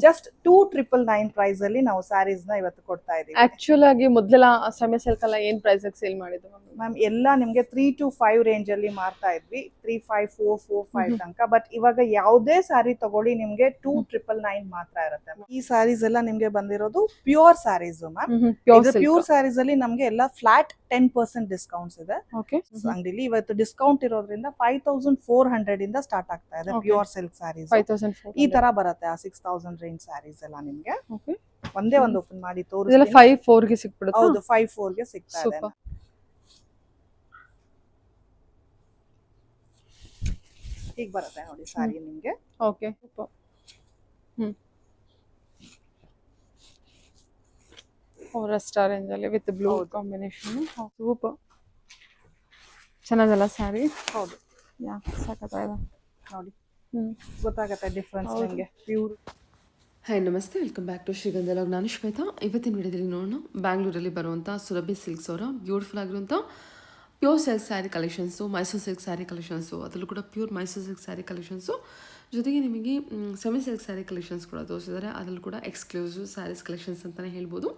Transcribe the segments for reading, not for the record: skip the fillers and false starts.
Just 2999 price ಅಲ್ಲಿ ನಾವು ಸ್ಯಾರೀಸ್ ನ ಇವತ್ತು ಕೊಡ್ತಾ ಇದೀವಿ. ಆಕ್ಚುಲ್ ಆಗಿ ಮೊದಲೆಲ್ಲ ಸೆಮಿ ಸಿಲ್ಕ್ ಎಲ್ಲ ಏನ್ ಪ್ರೈಸ್ ಸೇಲ್ ಮಾಡಿದ್ರು ಮ್ಯಾಮ್? ಎಲ್ಲ ನಿಮ್ಗೆ 3 to 5 ರೇಂಜ್ ಅಲ್ಲಿ ಮಾರ್ತಾ ಇದ್ವಿ, 3545 ತನಕ. ಬಟ್ ಇವಾಗ ಯಾವುದೇ ಸ್ಯಾರಿ ತಗೊಳ್ಳಿ ನಿಮ್ಗೆ 2999 ಮಾತ್ರ ಇರುತ್ತೆ. ಈ ಸ್ಯಾರೀಸ್ ಎಲ್ಲ ನಿಮ್ಗೆ ಬಂದಿರೋದು pure sarees ma'am. Pure sarees ಅಲ್ಲಿ ನಮ್ಗೆ ಎಲ್ಲ ಫ್ಲಾಟ್ 10% ಡಿಸ್ಕೌಂಟ್ಸ್ ಇದೆ ಅಂಗಡಿಲಿ. ಇವತ್ತು ಡಿಸ್ಕೌಂಟ್ ಇರೋದ್ರಿಂದ 5400 ಇಂದ ಸ್ಟಾರ್ಟ್ ಆಗ್ತಾ ಇದೆ ಪ್ಯೂರ್ ಸಿಲ್ಕ್ ಸ್ಯಾರೀಸ್. ಈ ತರ ಬರುತ್ತೆ ಆ 6000 ರೇಂಜ್ ಸ್ಯಾರೀಸ್ ಎಲ್ಲ ನಿಮ್ಗೆ. ಒಂದೇ ಒಂದು ಓಪನ್ ಮಾಡಿ ತೋರಿಸ್ತೀನಿ. 54 ಗೆ ಸಿಕ್ಬಿಡುತ್ತೆ. ಹೌದು, 54 ಗೆ ಸಿಗ್ತಾ ಇದೆ. ಹೀಗೆ ಬರುತ್ತೆ ನೋಡಿ ಸ್ಯಾರಿ ನಿಮ್ಗೆ. ಓಕೆ, ರೆಸ್ಟೋರೆಂಟ್ ಅಲ್ಲಿ ವಿತ್ ಬ್ಲೂ ಕಾಂಬಿನೇಷನ್. ಸೂಪರ್ ಚೆನ್ನಾಗಲ್ಲ ಸ್ಯಾರಿ. ಹೌದು, ಯಾ ಸಾಕಾಗಿದೆ ನೋಡಿ, ಗೊತ್ತಾಗುತ್ತೆ ಡಿಫರೆನ್ಸ್ ನಿಮಗೆ. ಪ್ಯೂರ್. ಹಾಯ್ ನಮಸ್ತೆ, welcome back to Srigandha log. ನಾನು ಶ್ವೇತಾ. ಇವತ್ತಿನ ವಿಡಿಯೋದಲ್ಲಿ ನೋಡೋಣ ಬ್ಯಾಂಗ್ಳೂರಲ್ಲಿ ಬರುವಂಥ ಸುರಭಿ ಸಿಲ್ಕ್ಸ್ ಅವರ ಬ್ಯೂಟಿಫುಲ್ ಆಗಿರುವಂಥ pure silk sari collections, Mysuru silk sari collections, ಅದರಲ್ಲೂ ಕೂಡ pure Mysuru silk sari collections, ಜೊತೆಗೆ ನಿಮಗೆ ಸೆಮಿ ಸಿಲ್ಕ್ ಸ್ಯಾರಿ ಕಲೆಕ್ಷನ್ಸ್ ಕೂಡ ತೋರಿಸಿದ್ದಾರೆ. ಅದರಲ್ಲೂ ಕೂಡ ಎಕ್ಸ್ಕ್ಲೂಸಿವ್ ಸ್ಯಾರೀಸ್ ಕಲೆಕ್ಷನ್ಸ್ ಅಂತಲೇ ಹೇಳ್ಬೋದು.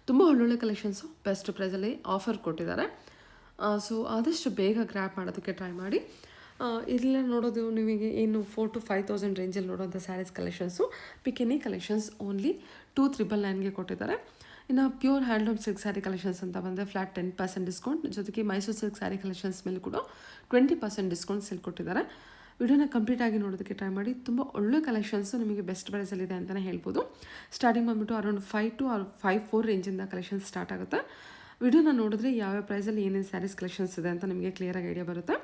ತುಂಬ ಒಳ್ಳೊಳ್ಳೆ ಕಲೆಕ್ಷನ್ಸು ಬೆಸ್ಟ್ ಪ್ರೈಸಲ್ಲಿ ಆಫರ್ ಕೊಟ್ಟಿದ್ದಾರೆ. ಸೊ ಆದಷ್ಟು ಬೇಗ ಗ್ರ್ಯಾಪ್ ಮಾಡೋದಕ್ಕೆ ಟ್ರೈ ಮಾಡಿ. ಇಲ್ಲೇ ನೋಡೋದು ನಿಮಗೆ ಏನು 4 to 5000 ರೇಂಜಲ್ಲಿ ನೋಡೋಂಥ ಸ್ಯಾರೀಸ್ ಕಲೆಕ್ಷನ್ಸು, ಪಿಕೆನಿ ಕಲೆಕ್ಷನ್ಸ್ ಓನ್ಲಿ 2999ಗೆ ಕೊಟ್ಟಿದ್ದಾರೆ. ಇನ್ನು pure handloom silk sari collections ಅಂತ ಬಂದರೆ ಫ್ಲಾಟ್ 10% ಡಿಸ್ಕೌಂಟ್, ಜೊತೆಗೆ ಮೈಸೂರು ಸಿಲ್ಕ್ ಸ್ಯಾರಿ ಕಲೆಕ್ಷನ್ಸ್ ಮೇಲೆ ಕೂಡ 20% ಡಿಸ್ಕೌಂಟ್ ಸೇಲ್ ಕೊಟ್ಟಿದ್ದಾರೆ. ವಿಡಿಯೋನ ಕಂಪ್ಲೀಟಾಗಿ ನೋಡೋದಕ್ಕೆ ಟ್ರೈ ಮಾಡಿ. ತುಂಬ ಒಳ್ಳೆ ಕಲೆಕ್ಷನ್ಸು ನಿಮಗೆ ಬೆಸ್ಟ್ ಪ್ರೈಸಲ್ಲಿದೆ ಅಂತಲೇ ಹೇಳ್ಬೋದು. ಸ್ಟಾರ್ಟಿಂಗ್ ಬಂದುಬಿಟ್ಟು ಅರೌಂಡ್ 5 to 54 ರೇಂಜಿಂದ ಕಲೆಕ್ಷನ್ಸ್ ಸ್ಟಾರ್ಟ್ ಆಗುತ್ತೆ. ವಿಡಿಯೋನ ನೋಡಿದ್ರೆ ಯಾವ್ಯಾವ ಪ್ರೈಸಲ್ಲಿ ಏನೇನು ಸ್ಯಾರೀಸ್ ಕಲೆಕ್ಷನ್ಸ್ ಇದೆ ಅಂತ ನಿಮಗೆ ಕ್ಲಿಯರಾಗಿ ಐಡಿಯಾ ಬರುತ್ತೆ.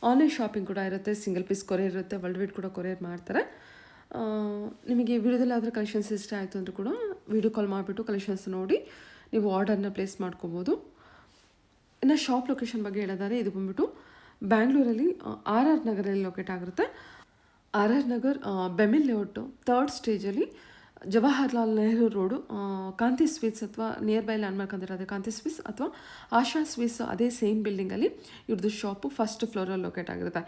ಆನ್ಲೈನ್ ಶಾಪಿಂಗ್ ಕೂಡ ಇರುತ್ತೆ, ಸಿಂಗಲ್ ಪೀಸ್ ಕೊರಿಯರ್ ಇರುತ್ತೆ, ವರ್ಲ್ಡ್ ವೈಡ್ ಕೂಡ ಕೊರಿಯರ್ ಮಾಡ್ತಾರೆ. ನಿಮಗೆ ವಿಡಿಯೋದಲ್ಲಿ ಯಾವ್ದಾದ್ರು ಕಲೆಕ್ಷನ್ಸ್ ಇಷ್ಟ ಆಯಿತು ಅಂದರೂ ಕೂಡ ವಿಡಿಯೋ ಕಾಲ್ ಮಾಡಿಬಿಟ್ಟು ಕಲೆಕ್ಷನ್ಸ್ ನೋಡಿ ನೀವು ಆರ್ಡರ್ನ ಪ್ಲೇಸ್ ಮಾಡ್ಕೋಬೋದು. ಇನ್ನು ಶಾಪ್ ಲೊಕೇಶನ್ ಬಗ್ಗೆ ಹೇಳಿದರೆ ಇದು ಬಂದುಬಿಟ್ಟು ಬ್ಯಾಂಗ್ಳೂರಲ್ಲಿ RR ನಗರಲ್ಲಿ ಲೊಕೇಟ್ ಆಗಿರುತ್ತೆ. RR ನಗರ್ ಬೆಮಿಲ್ ಲೇಔಟು 3rd ಸ್ಟೇಜಲ್ಲಿ ಜವಾಹರ್ಲಾಲ್ ನೆಹರು ರೋಡು, ಕಾಂತಿ ಸ್ವೀಟ್ಸ್ ಅಥವಾ ನಿಯರ್ ಬೈ ಲ್ಯಾಂಡ್ಮಾರ್ಕ್ ಅಂದಿರೋದು ಕಾಂತಿ ಸ್ವೀಟ್ಸ್ ಅಥವಾ ಆಶಾ ಸ್ವೀಟ್ಸ್, ಅದೇ ಸೇಮ್ ಬಿಲ್ಡಿಂಗಲ್ಲಿ ಇವ್ರದ್ದು ಶಾಪು ಫಸ್ಟ್ ಫ್ಲೋರಲ್ಲಿ ಲೊಕೇಟ್ ಆಗಿರುತ್ತೆ.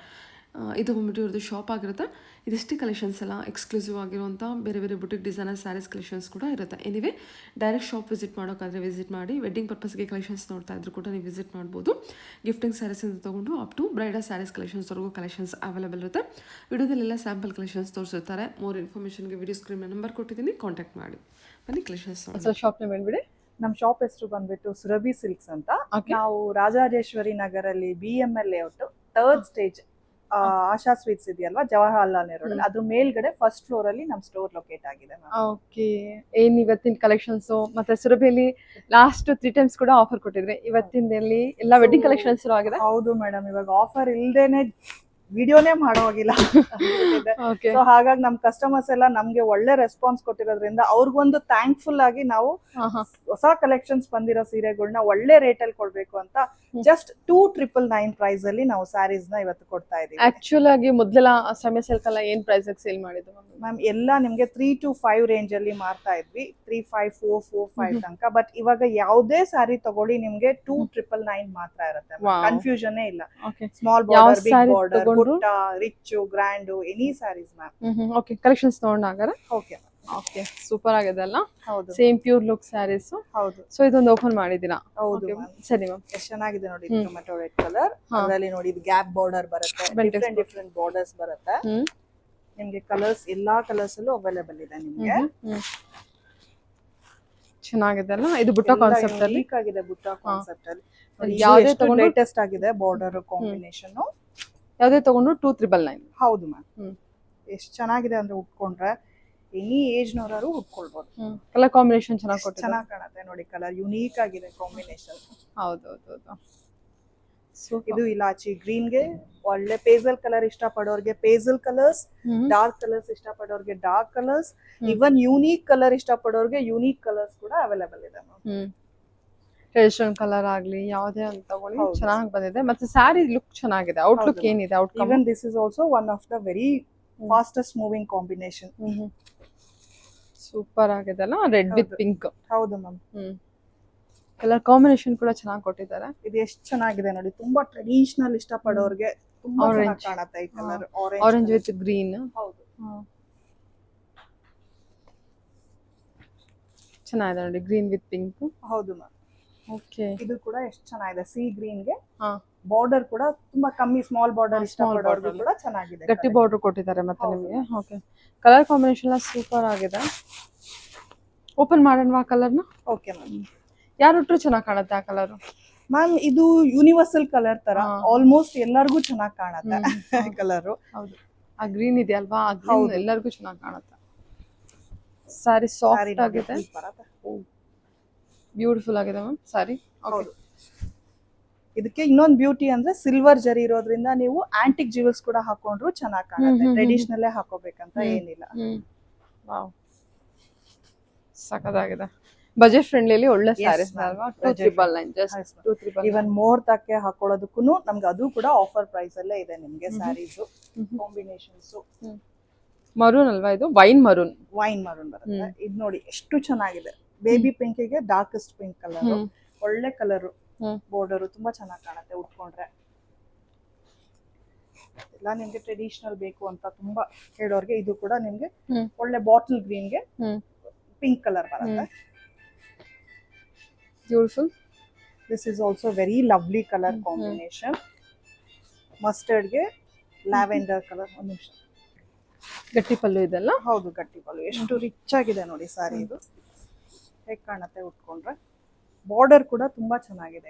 ಇದು ಬಂದ್ಬಿಟ್ಟು ಇವ್ರದ್ದು ಶಾಪ್ ಆಗಿರುತ್ತೆ. ಇದಿಷ್ಟೇ ಕಲೆಕ್ಷನ್ಸ್ ಎಲ್ಲ ಎಕ್ಸ್ಕ್ಲೂಸಿವ್ ಆಗಿರುವಂಥ ಬೇರೆ ಬೇರೆ ಬುಟಿಕ್ ಡಿಸೈನರ್ ಸ್ಯಾರೀಸ್ ಕಲೆಕ್ಷನ್ಸ್ ಕೂಡ ಇರುತ್ತೆ. ಎನಿವೆ ಡೈರೆಕ್ಟ್ ಶಾಪ್ ವಿಸಿಟ್ ಮಾಡೋಕ್ಕಾದರೆ ವಿಸಿಟ್ ಮಾಡಿ. ವೆಡ್ಡಿಂಗ್ ಪರ್ಪಸ್ಗೆ ಕಲೆಕ್ಷನ್ಸ್ ನೋಡ್ತಾ ಇದ್ರು ಕೂಡ ನೀವು ವಿಸಿಟ್ ಮಾಡ್ಬೋದು. ಗಿಫ್ಟಿಂಗ್ ಸ್ಯಾರೀಸಿಂದ ತೊಗೊಂಡು ಅಪ್ ಟು ಬ್ರೈಡಲ್ ಸ್ಯಾರೀಸ್ ಕಲೆಕ್ಷನ್ಸ್ವರೆಗೂ ಕಲೆಕ್ಷನ್ಸ್ ಅವೈಲೇಬಲ್ ಇರುತ್ತೆ. ವಿಡಿಯೋದಲ್ಲೆಲ್ಲ ಸ್ಯಾಂಪಲ್ ಕಲೆಕ್ಷನ್ಸ್ ತೋರಿಸಿರ್ತಾರೆ. ಮೋರ್ ಇನ್ಫಾರ್ಮೇಷನ್ಗೆ ವಿಡಿಯೋ ಸ್ಕ್ರೀನ್ ನಂಬರ್ ಕೊಟ್ಟಿದ್ದೀನಿ, ಕಾಂಟ್ಯಾಕ್ಟ್ ಮಾಡಿ. ಬನ್ನಿ ಕಲೆಕ್ಷನ್ಸ್ ಶಾಪ್ ನೇಮ್ ಹೇಳ್ಬಿಡಿ. ನಮ್ಮ ಶಾಪ್ ಹೆಸರು ಬಂದ್ಬಿಟ್ಟು ಸುರಭಿ ಸಿಲ್ಕ್ಸ್ ಅಂತ. ನಾವು ರಾಜರಾಜೇಶ್ವರಿ ನಗರಲ್ಲಿ BML layout 3rd stage Asha sweets ಇದೆಯಲ್ವಾ, ಜವಾಹರ್ಲಾಲ್ ನೆಹರು ರೋಡ್, ಅದ್ರ ಮೇಲ್ಗಡೆ ಫಸ್ಟ್ ಫ್ಲೋರ್ ಅಲ್ಲಿ ನಮ್ಮ ಸ್ಟೋರ್ ಲೊಕೇಟ್ ಆಗಿದೆ. ಓಕೆ, ಏನ್ ಇವತ್ತಿನ ಕಲೆಕ್ಷನ್ಸ್ ಮತ್ತೆ ಸುರಭಿಯಲ್ಲಿ ಲಾಸ್ಟ್ 3 ಟೈಮ್ಸ್ ಕೂಡ ಆಫರ್ ಕೊಟ್ಟಿದ್ರೆ, ಇವತ್ತಿನಲ್ಲಿ ಎಲ್ಲ ವೆಡ್ಡಿಂಗ್ ಕಲೆಕ್ಷನ್ಸ್ ಆಗಿದೆ. ಹೌದು ಮೇಡಮ್, ಇವಾಗ ಆಫರ್ ಇಲ್ದೇನೆ ವಿಡಿಯೋನೇ ಮಾಡೋಗಿಲ್ಲ. ಸೊ ಹಾಗಾಗಿ ನಮ್ ಕಸ್ಟಮರ್ಸ್ ಎಲ್ಲ ನಮ್ಗೆ ಒಳ್ಳೆ ರೆಸ್ಪಾನ್ಸ್ ಕೊಟ್ಟಿರೋದ್ರಿಂದ ಅವ್ರಿಗೊಂದು ಥ್ಯಾಂಕ್ಫುಲ್ ಆಗಿ ನಾವು ಹೊಸ ಕಲೆಕ್ಷನ್ಸ್ ಬಂದಿರೋ ಸೀರೆಗಳನ್ನ ಒಳ್ಳೆ ರೇಟ್ ಅಲ್ಲಿ ಕೊಡ್ಬೇಕು ಅಂತ ಜಸ್ಟ್ 2999 ಪ್ರೈಸ್ ಅಲ್ಲಿ ನಾವು ಸ್ಯಾರೀಸ್ ನ ಇವತ್ತು ಕೊಡ್ತಾ ಇದೀವಿ. ಆಕ್ಚುಲ್ ಆಗಿ ಮೊದಲೆಲ್ಲ ಸೆಮಿ ಸಿಲ್ಕ್ ಎಲ್ಲ ಏನ್ ಪ್ರೈಸ್ ಸೇಲ್ ಮಾಡಿದ್ರು ಮ್ಯಾಮ್? ಎಲ್ಲ ನಿಮ್ಗೆ 3 to 5 ರೇಂಜ್ ಅಲ್ಲಿ ಮಾರ್ತಾ ಇದ್ವಿ, 3545 ತನಕ. ಬಟ್ ಇವಾಗ ಯಾವುದೇ ಸ್ಯಾರಿ ತಗೊಳ್ಳಿ ನಿಮ್ಗೆ 2999 ಮಾತ್ರ ಇರುತ್ತೆ. ಕನ್ಫ್ಯೂಷನ್ ಇಲ್ಲ. ಸ್ಮಾಲ್ ಬಾರ್ಡರ್, ಬಿಗ್ ಬಾರ್ಡರ್, ಪುಟ್ಟ, rich, grand, any sarees ma'am. Okay, collections ನೋಡೋಣ. ಓಕೆ ಓಕೆ, ಸೂಪರ್ ಆಗಿದೆ ಅಲ್ಲ? ಹೌದು, ಸೇಮ್ ಪ್ಯೂರ್ ಲುಕ್ ಸ್ಯಾರೀಸ್. ಹೌದು. ಸೊ ಇದೊಂದು ಓಪನ್ ಮಾಡಿದೀರಾ? ಹೌದು. ಸರಿ ಮ್ಯಾಮ್, ಎಷ್ಟು ಚೆನ್ನಾಗಿದೆ ನೋಡಿ. ಟೊಮೆಟೊ ರೆಡ್ ಕಲರ್, ಅದರಲ್ಲಿ ನೋಡಿ ಇದು ಗ್ಯಾಪ್ ಬಾರ್ಡರ್ ಬರುತ್ತೆ, ಡಿಫರೆಂಟ್ ಬಾರ್ಡರ್ಸ್ ಬರುತ್ತೆ. ನಿಮ್ಗೆ ಕಲರ್ಸ್ ಎಲ್ಲಾ ಕಲರ್ಸ್ ಅಲ್ಲೂ ಅವೈಲೇಬಲ್ ಇದೆ ನಿಮ್ಗೆ. ಚೆನ್ನಾಗಿದೆ ಅಲ್ಲ? ಇದು ಬುಟ್ಟ ಕಾನ್ಸೆಪ್ಟ್ ಅಲ್ಲಿ ಆಗಿದೆ. ಬುಟ್ಟ ಕಾನ್ಸೆಪ್ಟ್ ಅಲ್ಲಿ ಯಾವ್ದೇ ತಗೊಂಡು ಲೇಟೆಸ್ಟ್ ಆಗಿದೆ ಬಾರ್ಡರ್ ಕಾಂಬಿನೇಷನ್. ಯಾವ್ದೇ ತಗೊಂಡು 2399. ಹೌದು ಮ್ಯಾಮ್. ಎಷ್ಟು ಚೆನ್ನಾಗಿದೆ ಅಂದ್ರೆ ಉಟ್ಕೊಂಡ್ರೆ ಎನಿ ಏಜ್ ನವರಾರು ಉಟ್ಕೊಳ್ಬಹುದು. ಕಲರ್ ಕಾಂಬಿನೇಷನ್ ಚೆನ್ನಾಗಿ ಕಾಣುತ್ತೆ ನೋಡಿ. ಕಲರ್ ಯುನೀಕ್ ಆಗಿದೆ ಕಾಂಬಿನೇಷನ್. ಹೌದು. ಇದು ಇಲಾಚಿ ಗ್ರೀನ್ ಗೆ ಒಳ್ಳೆ ಪೇಸಲ್ ಕಲರ್ ಇಷ್ಟ ಪಡೋರ್ಗೆ ಪೇಸಲ್ ಕಲರ್ಸ್, ಡಾರ್ಕ್ ಕಲರ್ಸ್ ಇಷ್ಟ ಪಡೋರ್ಗೆ ಡಾರ್ಕ್ ಕಲರ್ಸ್, ಇವನ್ ಯೂನಿಕ್ ಕಲರ್ ಇಷ್ಟ ಪಡೋರ್ಗೆ ಯೂನಿಕ್ ಕಲರ್ಸ್ ಕೂಡ ಅವೈಲೇಬಲ್ ಇದೆ. ಟ್ರೆಡಿಷನಲ್ ಕಲರ್ ಆಗ್ಲಿ ಯಾವ್ದೇ ಅಂತ ತಗೊಳ್ಳಿ, ಚೆನ್ನಾಗಿ ಬಂದಿದೆ. ಮತ್ತೆ ಸ್ಯಾರಿ ಲುಕ್ ಚೆನ್ನಾಗಿದೆ. ಔಟ್ಲುಕ್ ಏನಿದೆ? Even this is also one of the very fastest moving combination. Super ಆಗಿದೆ ಅಲ್ಲ? Red with pink. ಹೌದು ಮ್ಯಾಮ್. ಕಲರ್ ಕಾಂಬಿನೇಷನ್ ಕೂಡ ಚೆನ್ನಾಗಿ ಕೊಟ್ಟಿದ್ದಾರೆ. ಇದು ಎಷ್ಟು ಚೆನ್ನಾಗಿದೆ ನೋಡಿ. ತುಂಬಾ ಟ್ರೆಡಿಷನಲ್ ಇಷ್ಟ ಪಡೋರ್ಗೆ ತುಂಬಾ ಚೆನ್ನಾಗಿ ಕಾಣುತ್ತೆ ಈ ಕಲರ್. Orange with green. ಹೌದು. ಚೆನ್ನಾಗಿದೆ ನೋಡಿ, ಗ್ರೀನ್ ವಿತ್ ಪಿಂಕ್. ಹೌದು ಮ್ಯಾಮ್. ಓಕೆ. ಇದು ಕೂಡ ಎಷ್ಟು ಚೆನ್ನಾಗಿದೆ, ಸಿ ಗ್ರೀನ್ಗೆ ಹಾ, ಬಾರ್ಡರ್ ಕೂಡ ತುಂಬಾ ಕಮ್ಮಿ, ಸ್ಮಾಲ್ ಬಾರ್ಡರ್ ಇಷ್ಟಪಡೋರ್ಗೂ border. ಕೂಡ ಚೆನ್ನಾಗಿದೆ. ಗಟ್ಟಿ ಬಾರ್ಡರ್ ಕೊಟ್ಟಿದ್ದಾರೆ ಮತ್ತೆ ಹೌದು. ನಿಮಗೆ. ಓಕೆ, ಕಲರ್ ಕಾಂಬಿನೇಷನ್ ಸೂಪರ್ ಆಗಿದೆ. ಓಪನ್ ಮಾಡೋಣವಾ ಕಲರ್ನ? Okay ma'am. ಯಾರು ಉಟ್ರು ಚೆನ್ನಾಗಿ ಕಾಣುತ್ತೆ ಆ ಕಲರ್. ಮ್ಯಾಮ್ ಇದು ಯೂನಿವರ್ಸಲ್ ಕಲರ್ ತರ, ಹಾ. ಆಲ್ಮೋಸ್ಟ್ ಎಲ್ಲರಿಗೂ ಚೆನ್ನಾಗಿ ಕಾಣುತ್ತೆ ಕಲರ್. ಹೌದು, ಆ ಗ್ರೀನ್ ಇದೆ ಅಲ್ವಾ, ಆ ಗ್ರೀನ್ ಎಲ್ಲರಿಗೂ ಚೆನ್ನಾಗಿ ಕಾಣುತ್ತೆ. ಸಾರಿ ಸಾಫ್ಟ್ ಆಗಿದೆ, ಬ್ಯೂಟಿಫುಲ್ ಆಗಿದೆ ಮ್ಯಾಮ್ ಸಾರಿ. ಹೌದು. ಇದಕ್ಕೆ ಇನ್ನೊಂದು ಬ್ಯೂಟಿ ಅಂದ್ರೆ ಸಿಲ್ವರ್ ಜರಿ ಇರೋದ್ರಿಂದ ನೀವು ಆಂಟಿಕ್ ಜ್ಯುವೆಲ್ಸ್ ಕೂಡ ಹಾಕೊಂಡ್ರು ಚೆನ್ನಾಗಿ ಕಾಣುತ್ತೆ. ಟ್ರೆಡಿಷನಲ್ ಹಾಕೋಬೇಕಂತ ಏನಿಲ್ಲ. ವಾವ್, ಸಖತ್ತಾಗಿದೆ. ಬಜೆಟ್ ಫ್ರೆಂಡ್ಲಿ ಒಳ್ಳೆ ಸ್ಯಾರೀಸ್ ಅಲ್ವಾ? 299 ಜಸ್ಟ್ 299. ಇವನ್ ಮೋರ್ ತಕ್ಕೆ ಹಾಕೊಳ್ಳೋದಕ್ಕೂ ನಮ್ಗೆ ಅದು ಕೂಡ ಆಫರ್ ಪ್ರೈಸ್ ಅಲ್ಲೇ ಇದೆ ನಿಮ್ಗೆ. ಸ್ಯಾರೀಸ್ ಕಾಂಬಿನೇಷನ್ಸ್ ಮರೂನ್ ಅಲ್ವಾ ಇದು? ವೈನ್ ಮರೂನ್ ಬರುತ್ತೆ. ಇದು ನೋಡಿ ಎಷ್ಟು ಚೆನ್ನಾಗಿದೆ, ಬೇಬಿ ಪಿಂಕ್ ಗೆ ಡಾರ್ಕೆಸ್ಟ್ ಪಿಂಕ್ ಕಲರ್, ಒಳ್ಳೆ ಕಲರ್. ಬಾರ್ಡರ್ ತುಂಬಾ ಚೆನ್ನಾಗಿ ಕಾಣುತ್ತೆ ಉಟ್ಕೊಂಡ್ರೆ. ಎಲ್ಲ ನಿಮ್ಗೆ ಟ್ರೆಡಿಷನಲ್ ಬೇಕು ಅಂತ ತುಂಬಾ ಹೇಳೋರ್ಗೆ ಇದು ಕೂಡ ನಿಮ್ಗೆ ಒಳ್ಳೆ ಬಾಟಲ್ ಗ್ರೀನ್ ಗೆ ಪಿಂಕ್ ಕಲರ್ ಬರುತ್ತೆ. Beautiful. This is also very lovely colour combination. Mustard ಗೆ ಲ್ಯಾವೆಂಡರ್ ಕಲರ್. ಒಂದು ನಿಮಿಷ. ಗಟ್ಟಿ ಪಲ್ಲು ಇದೆಲ್ಲ. ಹೌದು, ಗಟ್ಟಿ ಪಲ್ಲು. ಎಷ್ಟು ರಿಚ್ ಆಗಿದೆ ನೋಡಿ ಸಾರಿ. ಇದು ಹೇಗ್ ಕಾಣುತ್ತೆ ಉಟ್ಕೊಂಡ್ರೆ. ಬಾರ್ಡರ್ ಕೂಡ ತುಂಬಾ ಚೆನ್ನಾಗಿದೆ,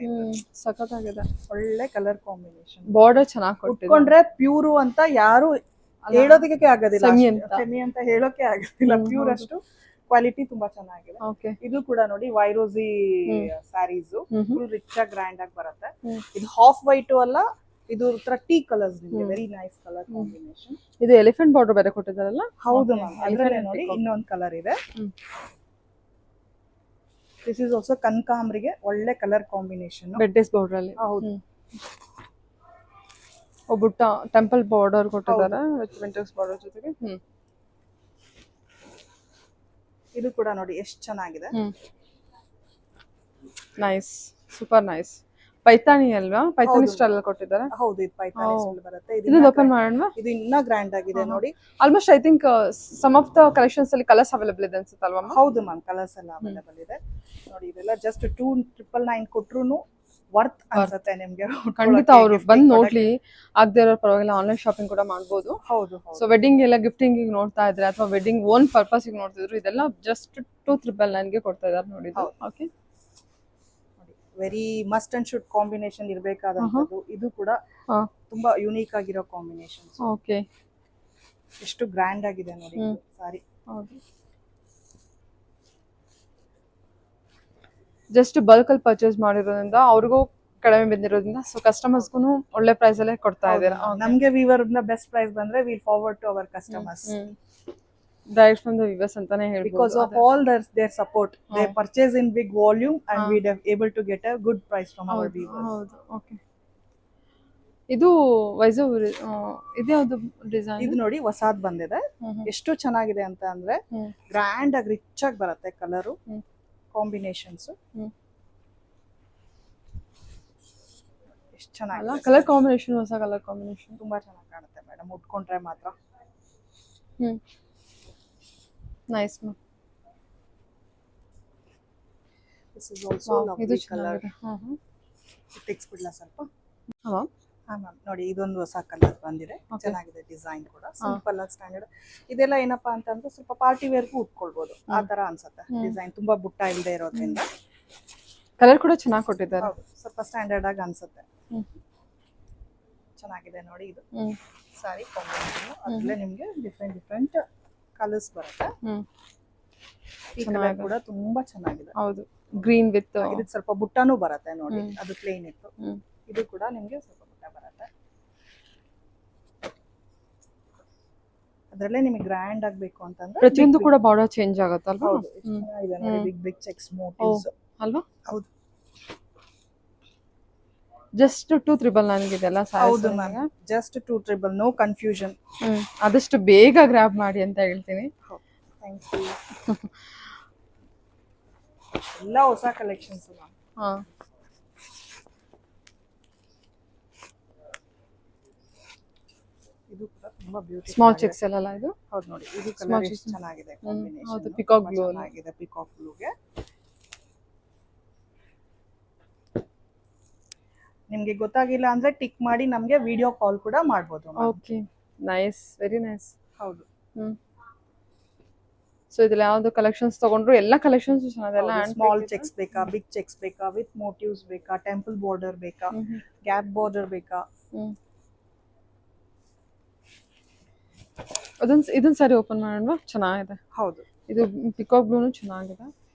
ಸಖತ್ತಾಗಿದೆ. ಒಳ್ಳೆ ಕಲರ್ ಕಾಂಬಿನೇಷನ್. ಬಾರ್ಡರ್ ಚೆನ್ನಾಗಿ ಉಟ್ಕೊಂಡ್ರೆ ಪ್ಯೂರು ಅಂತ ಯಾರು ಹೇಳೋದಕ್ಕೆ ಆಗೋದಿಲ್ಲ, ಸೆಮಿ ಅಂತ ಹೇಳೋಕೆ ಆಗೋದಿಲ್ಲ. ಪ್ಯೂರ್ ಅಷ್ಟು ಕ್ವಾಲಿಟಿ ತುಂಬಾ ಚೆನ್ನಾಗಿದೆ. ಓಕೆ. ಇದು ಕೂಡ ನೋಡಿ ವೈರೋಸಿ ಸ್ಯಾರೀಸ್, ಫುಲ್ ರಿಚ್ ಆಗಿ ಗ್ರ್ಯಾಂಡ್ ಆಗಿ ಬರುತ್ತೆ. ಇದು ಹಾಫ್ ವೈಟ್ ಅಲ್ಲ, ಇದು tea colours, very nice colour combination. ಇದು ಎಲಿಫೆಂಟ್ ಬಾರ್ಡರ್ ಬೇರೆ ಕೊಟ್ಟಿದ್ದಾರಲ್ಲ? ಹೌದು ಮ್ಯಾಮ್. ಅದರಲ್ಲೇ ನೋಡಿ ಇನ್ನೊಂದು ಕಲರ್ ಇದೆ. ದಿಸ್ ಇಸ್ ಆಲ್ಸೋ ಕನಕಾಂಬರಿಗೆ ಒಳ್ಳೆ ಕಲರ್ ಕಾಂಬಿನೇಷನ್. ಬೆಡ್ಡೆಸ್ ಬಾರ್ಡರ್ ಅಲ್ಲಿ. ಹೌದು. ಒಬ್ಬುಟ್ಟ ಟೆಂಪಲ್ ಬಾರ್ಡರ್ ಕೊಟ್ಟಿದ್ದಾರೆ ವಿತ್ ವಿಂಟರ್ಸ್ ಬಾರ್ಡರ್ ಜೊತೆಗೆ. ಇದು ಕೂಡ ನೋಡಿ ಎಷ್ಟು ಚೆನ್ನಾಗಿದೆ. Nice, super nice. ಪೈತಾನಿ ಅಲ್ವಾ? ಪೈತಾನಿ ಸ್ಟೈಲ್ ಕೊಟ್ಟಿದ್ದಾರೆ. ಹೌದು, ಇದು ಪೈತಾನಿ ಸ್ಟೈಲ್ ಬರುತ್ತೆ. ಇದು ಓಪನ್ ಮಾಡೋಣ. ಇದು ಇನ್ನ ಗ್ರ್ಯಾಂಡ್ ಆಗಿದೆ ನೋಡಿ. Almost I think some of the collections ಅಲ್ಲಿ ಕಲರ್ಸ್ ಅವೈಲೇಬಲ್ ಇದೆ ಅನ್ಸುತ್ತೆ ಅಲ್ವಾ? ಹೌದು ಮ್ಯಾಮ್, ಕಲರ್ಸ್ ಎಲ್ಲ ಅವೈಲೇಬಲ್ ಇದೆ ನೋಡಿ. ಇದೆಲ್ಲ ಜಸ್ಟ್ 2999 ಕೊಟ್ರು ವರ್ತ್ ಅನ್ಸುತ್ತೆ ನಿಮ್ಗೆ. ಖಂಡಿತ ಅವರು ಬಂದು ನೋಡ್ಲಿ, ಆಗದೆ ಇರೋ ಪರವಾಗಿಲ್ಲ, ಆನ್ಲೈನ್ ಶಾಪಿಂಗ್ ಕೂಡ ಮಾಡ್ಬೋದು. ಹೌದು. ಸೊ ವೆಡ್ಡಿಂಗ್ ಎಲ್ಲ ಗಿಫ್ಟಿಂಗ್ ನೋಡ್ತಾ ಇದ್ರೆ ಅಥವಾ ವೆಡ್ಡಿಂಗ್ ಓನ್ ಪರ್ಪಸ್ ನೋಡ್ತಿದ್ರು, ಇದೆಲ್ಲ ಜಸ್ಟ್ 2999 ಗೆ ಕೊಡ್ತಾ ಇದ್ದಾರೆ ನೋಡಿ. Okay, very must and should combination ಇರಬೇಕಾದಂತದ್ದು. ಇದು ಕೂಡ ತುಂಬಾ ಯುನೀಕ್ ಆಗಿರೋ ಕಾಂಬಿನೇಷನ್. ಓಕೆ, ಎಷ್ಟು ಗ್ರ್ಯಾಂಡ್ ಆಗಿದೆ ನೋಡಿ ಸಾರಿ. ಹೌದು, ಜಸ್ಟ್ ಬಲ್ಕ್ ಅಲ್ಲಿ ಪರ್ಚೇಸ್ ಮಾಡಿರೋದ್ರಿಂದ ಅವ್ರಿಗೂ ಕಡಿಮೆ ಬಂದಿರೋದ್ರಿಂದ ಸೊ ಕಸ್ಟಮರ್ಸ್ಗೂ ಒಳ್ಳೆ ಪ್ರೈಸ್ ಅಲ್ಲೇ ಕೊಡ್ತಾ ಇದ್ದಾರೆ. ನಮ್ಗೆ ವೀವರ್ ಬೆಸ್ಟ್ ಪ್ರೈಸ್ ಬಂದ್ರೆ will forward to our customers. Direct from the weavers ಅಂತಾನೆ ಹೇಳ್ಬೋದು. Because of all their support, they purchase in big volume and we are able to get a good price from our viewers. ಹೌದು. Okay, ಇದು ವೈಜೂರ್ ಇದ್ಯಾವುದು design? ಇದು ನೋಡಿ ಹೊಸಾದ್ ಬಂದಿದೆ. ಎಷ್ಟು ಚೆನ್ನಾಗಿದೆ ಅಂತ ಅಂದ್ರೆ ಗ್ರ್ಯಾಂಡ್ ಆಗಿ ರಿಚ್ ಆಗಿ ಬರುತ್ತೆ ಕಲರು ಕಾಂಬಿನೇಷನ್ಸ್. ಎಷ್ಟು ಚೆನ್ನಾಗಿದೆ ಕಲರ್ ಕಾಂಬಿನೇಷನ್, ಹೊಸ ಕಲರ್ ಕಾಂಬಿನೇಷನ್ ತುಂಬಾ ಚೆನ್ನಾಗಿ ಕಾಣುತ್ತೆ ಮೇಡಮ್ ಉಟ್ಕೊಂಡ್ರೆ ಮಾತ್ರ. Nice ma'am. This is also lovely color. ತೆಗ್ಸ್ಬಿಡ್ಲಾ ಸ್ವಲ್ಪ? ಹಾ ಮ್ಯಾಮ್ ನೋಡಿ, ಇದೊಂದು ಹೊಸ ಕಲರ್ ಬಂದಿದೆ, ಚೆನ್ನಾಗಿದೆ ಡಿಸೈನ್ ಕೂಡ. ಸಿಂಪಲ್ ಆಗಿ ಸ್ಟ್ಯಾಂಡರ್ಡ್. ಇದೆಲ್ಲ ಏನಪ್ಪಾ ಅಂತಂದ್ರೆ ಸ್ವಲ್ಪ ಪಾರ್ಟಿ ವೇರ್ಗೂ ಉಟ್ಕೊಳ್ಬಹುದು ಆ ತರ ಅನ್ಸುತ್ತೆ. ಡಿಸೈನ್ ತುಂಬಾ ಬುಟ್ಟ ಇಲ್ಲದೆ ಇರೋದ್ರಿಂದ ಕಲರ್ ಕೂಡ ಚೆನ್ನಾಗಿ ಕೊಟ್ಟಿದ್ದಾರೆ. ಸ್ವಲ್ಪ ಸ್ಟ್ಯಾಂಡರ್ಡ್ ಆಗಿ ಅನ್ಸುತ್ತೆ. ಚೆನ್ನಾಗಿದೆ ನೋಡಿ. ಇದು ಸಾರಿ ಕಾಂಬಿನೇಷನ್. ಅದ್ರಲ್ಲೇ ನಿಮ್ಗೆ ಡಿಫ್ರೆಂಟ್ ಕಲರ್ಸ್ ಬರುತ್ತೆ. ಈ ಕಲರ್ ಕೂಡ ತುಂಬಾ ಚೆನ್ನಾಗಿದೆ. ಹೌದು, ಗ್ರೀನ್ ವಿತ್ ಇದಕ್ಕೆ ಸ್ವಲ್ಪ ಬುಟ್ಟನೂ ಬರುತ್ತೆ ನೋಡಿ. ಅದು ಪ್ಲೇನ್ ಇತ್ತು. ಇದು ಕೂಡ ನಿಮ್ಗೆ ಸ್ವಲ್ಪ ಬುಟ್ಟ ಬರುತ್ತೆ. ಅದರಲ್ಲೇ ನಿಮಗೆ ಗ್ರ್ಯಾಂಡ್ ಆಗಬೇಕು ಅಂತಂದ್ರೆ ಪ್ರತಿಯೊಂದು ಕೂಡ ಬಾರ್ಡರ್ ಚೇಂಜ್ ಆಗುತ್ತಲ್ವಾ? ಹೌದು, ಚೆನ್ನಾಗಿದೆ ನೋಡಿ. ಬಿಗ್ ಚೆಕ್ಸ್ ಮೋಟಿವ್ಸ್ ಅಲ್ವಾ? ಹೌದು. ಜಸ್ಟ್ 2399 ಇದೆಲ್ಲ ಸಾರೀಸ್. ಹೌದು ಮ್ಯಾಮ್, ಜಸ್ಟ್ 2399, ನೋ ಕನ್ಫ್ಯೂಷನ್. ಆದಷ್ಟು ಬೇಗ ಗ್ರಾಬ್ ಮಾಡಿ ಅಂತ ಹೇಳ್ತೀನಿ. Thank you. ಎಲ್ಲ ಹೊಸ ಕಲೆಕ್ಷನ್ಸ್ ಮ್ಯಾಮ್. ಇದು ಕೂಡ ತುಂಬಾ ಬ್ಯೂಟಿಫುಲ್. ಸ್ಮಾಲ್ ಚೆಕ್ಸ್ ಎಲ್ಲ ಇದು. ಹೌದು ನೋಡಿ, ಇದು ಕಲರ್ ಎಷ್ಟು ಚೆನ್ನಾಗಿದೆ ಕಾಂಬಿನೇಷನ್. ಹೌದು, ಪಿಕಾಕ್ ಬ್ಲೂ ಆಗಿದೆ. ಪಿಕಾಕ್ ಬ್ಲೂಗೆ ನಿಮ್ಗೆ ಗೊತ್ತಾಗಿಲ್ಲ ಅಂದ್ರೆ ಟಿಕ್ ಮಾಡಿ ನಮ್ಗೆ ವಿಡಿಯೋ ಕಾಲ್ ಕೂಡ ಮಾಡ್ಬೋದು ma'am. Okay nice, very nice. ಹೌದು. ಸೊ ಇದ್ರಲ್ಲಿ ಯಾವ್ದು ಕಲೆಕ್ಷನ್ಸ್ ತಗೊಂಡ್ರು ಎಲ್ಲ ಕಲೆಕ್ಷನ್ಸ್ ಚೆನ್ನಾಗಿದೆಲ್ಲ. ಸ್ಮಾಲ್ ಚೆಕ್ಸ್ ಬೇಕಾ, ಬಿಗ್ ಚೆಕ್ಸ್ ಬೇಕಾ, ವಿತ್ ಮೋಟಿವ್ಸ್ ಬೇಕಾ, ಟೆಂಪಲ್ ಬಾರ್ಡರ್ ಬೇಕಾ, ಗ್ಯಾಪ್ ಬಾರ್ಡರ್ ಬೇಕಾ? ಇದೊಂದು ಸಾರಿ ಓಪನ್ ಮಾಡೋಣ, ಚೆನ್ನಾಗಿದೆ. ಹೌದು, ಇದು ಪಿಕಾಕ್ ಬ್ಲೂನು ಚೆನ್ನಾಗಿದೆ.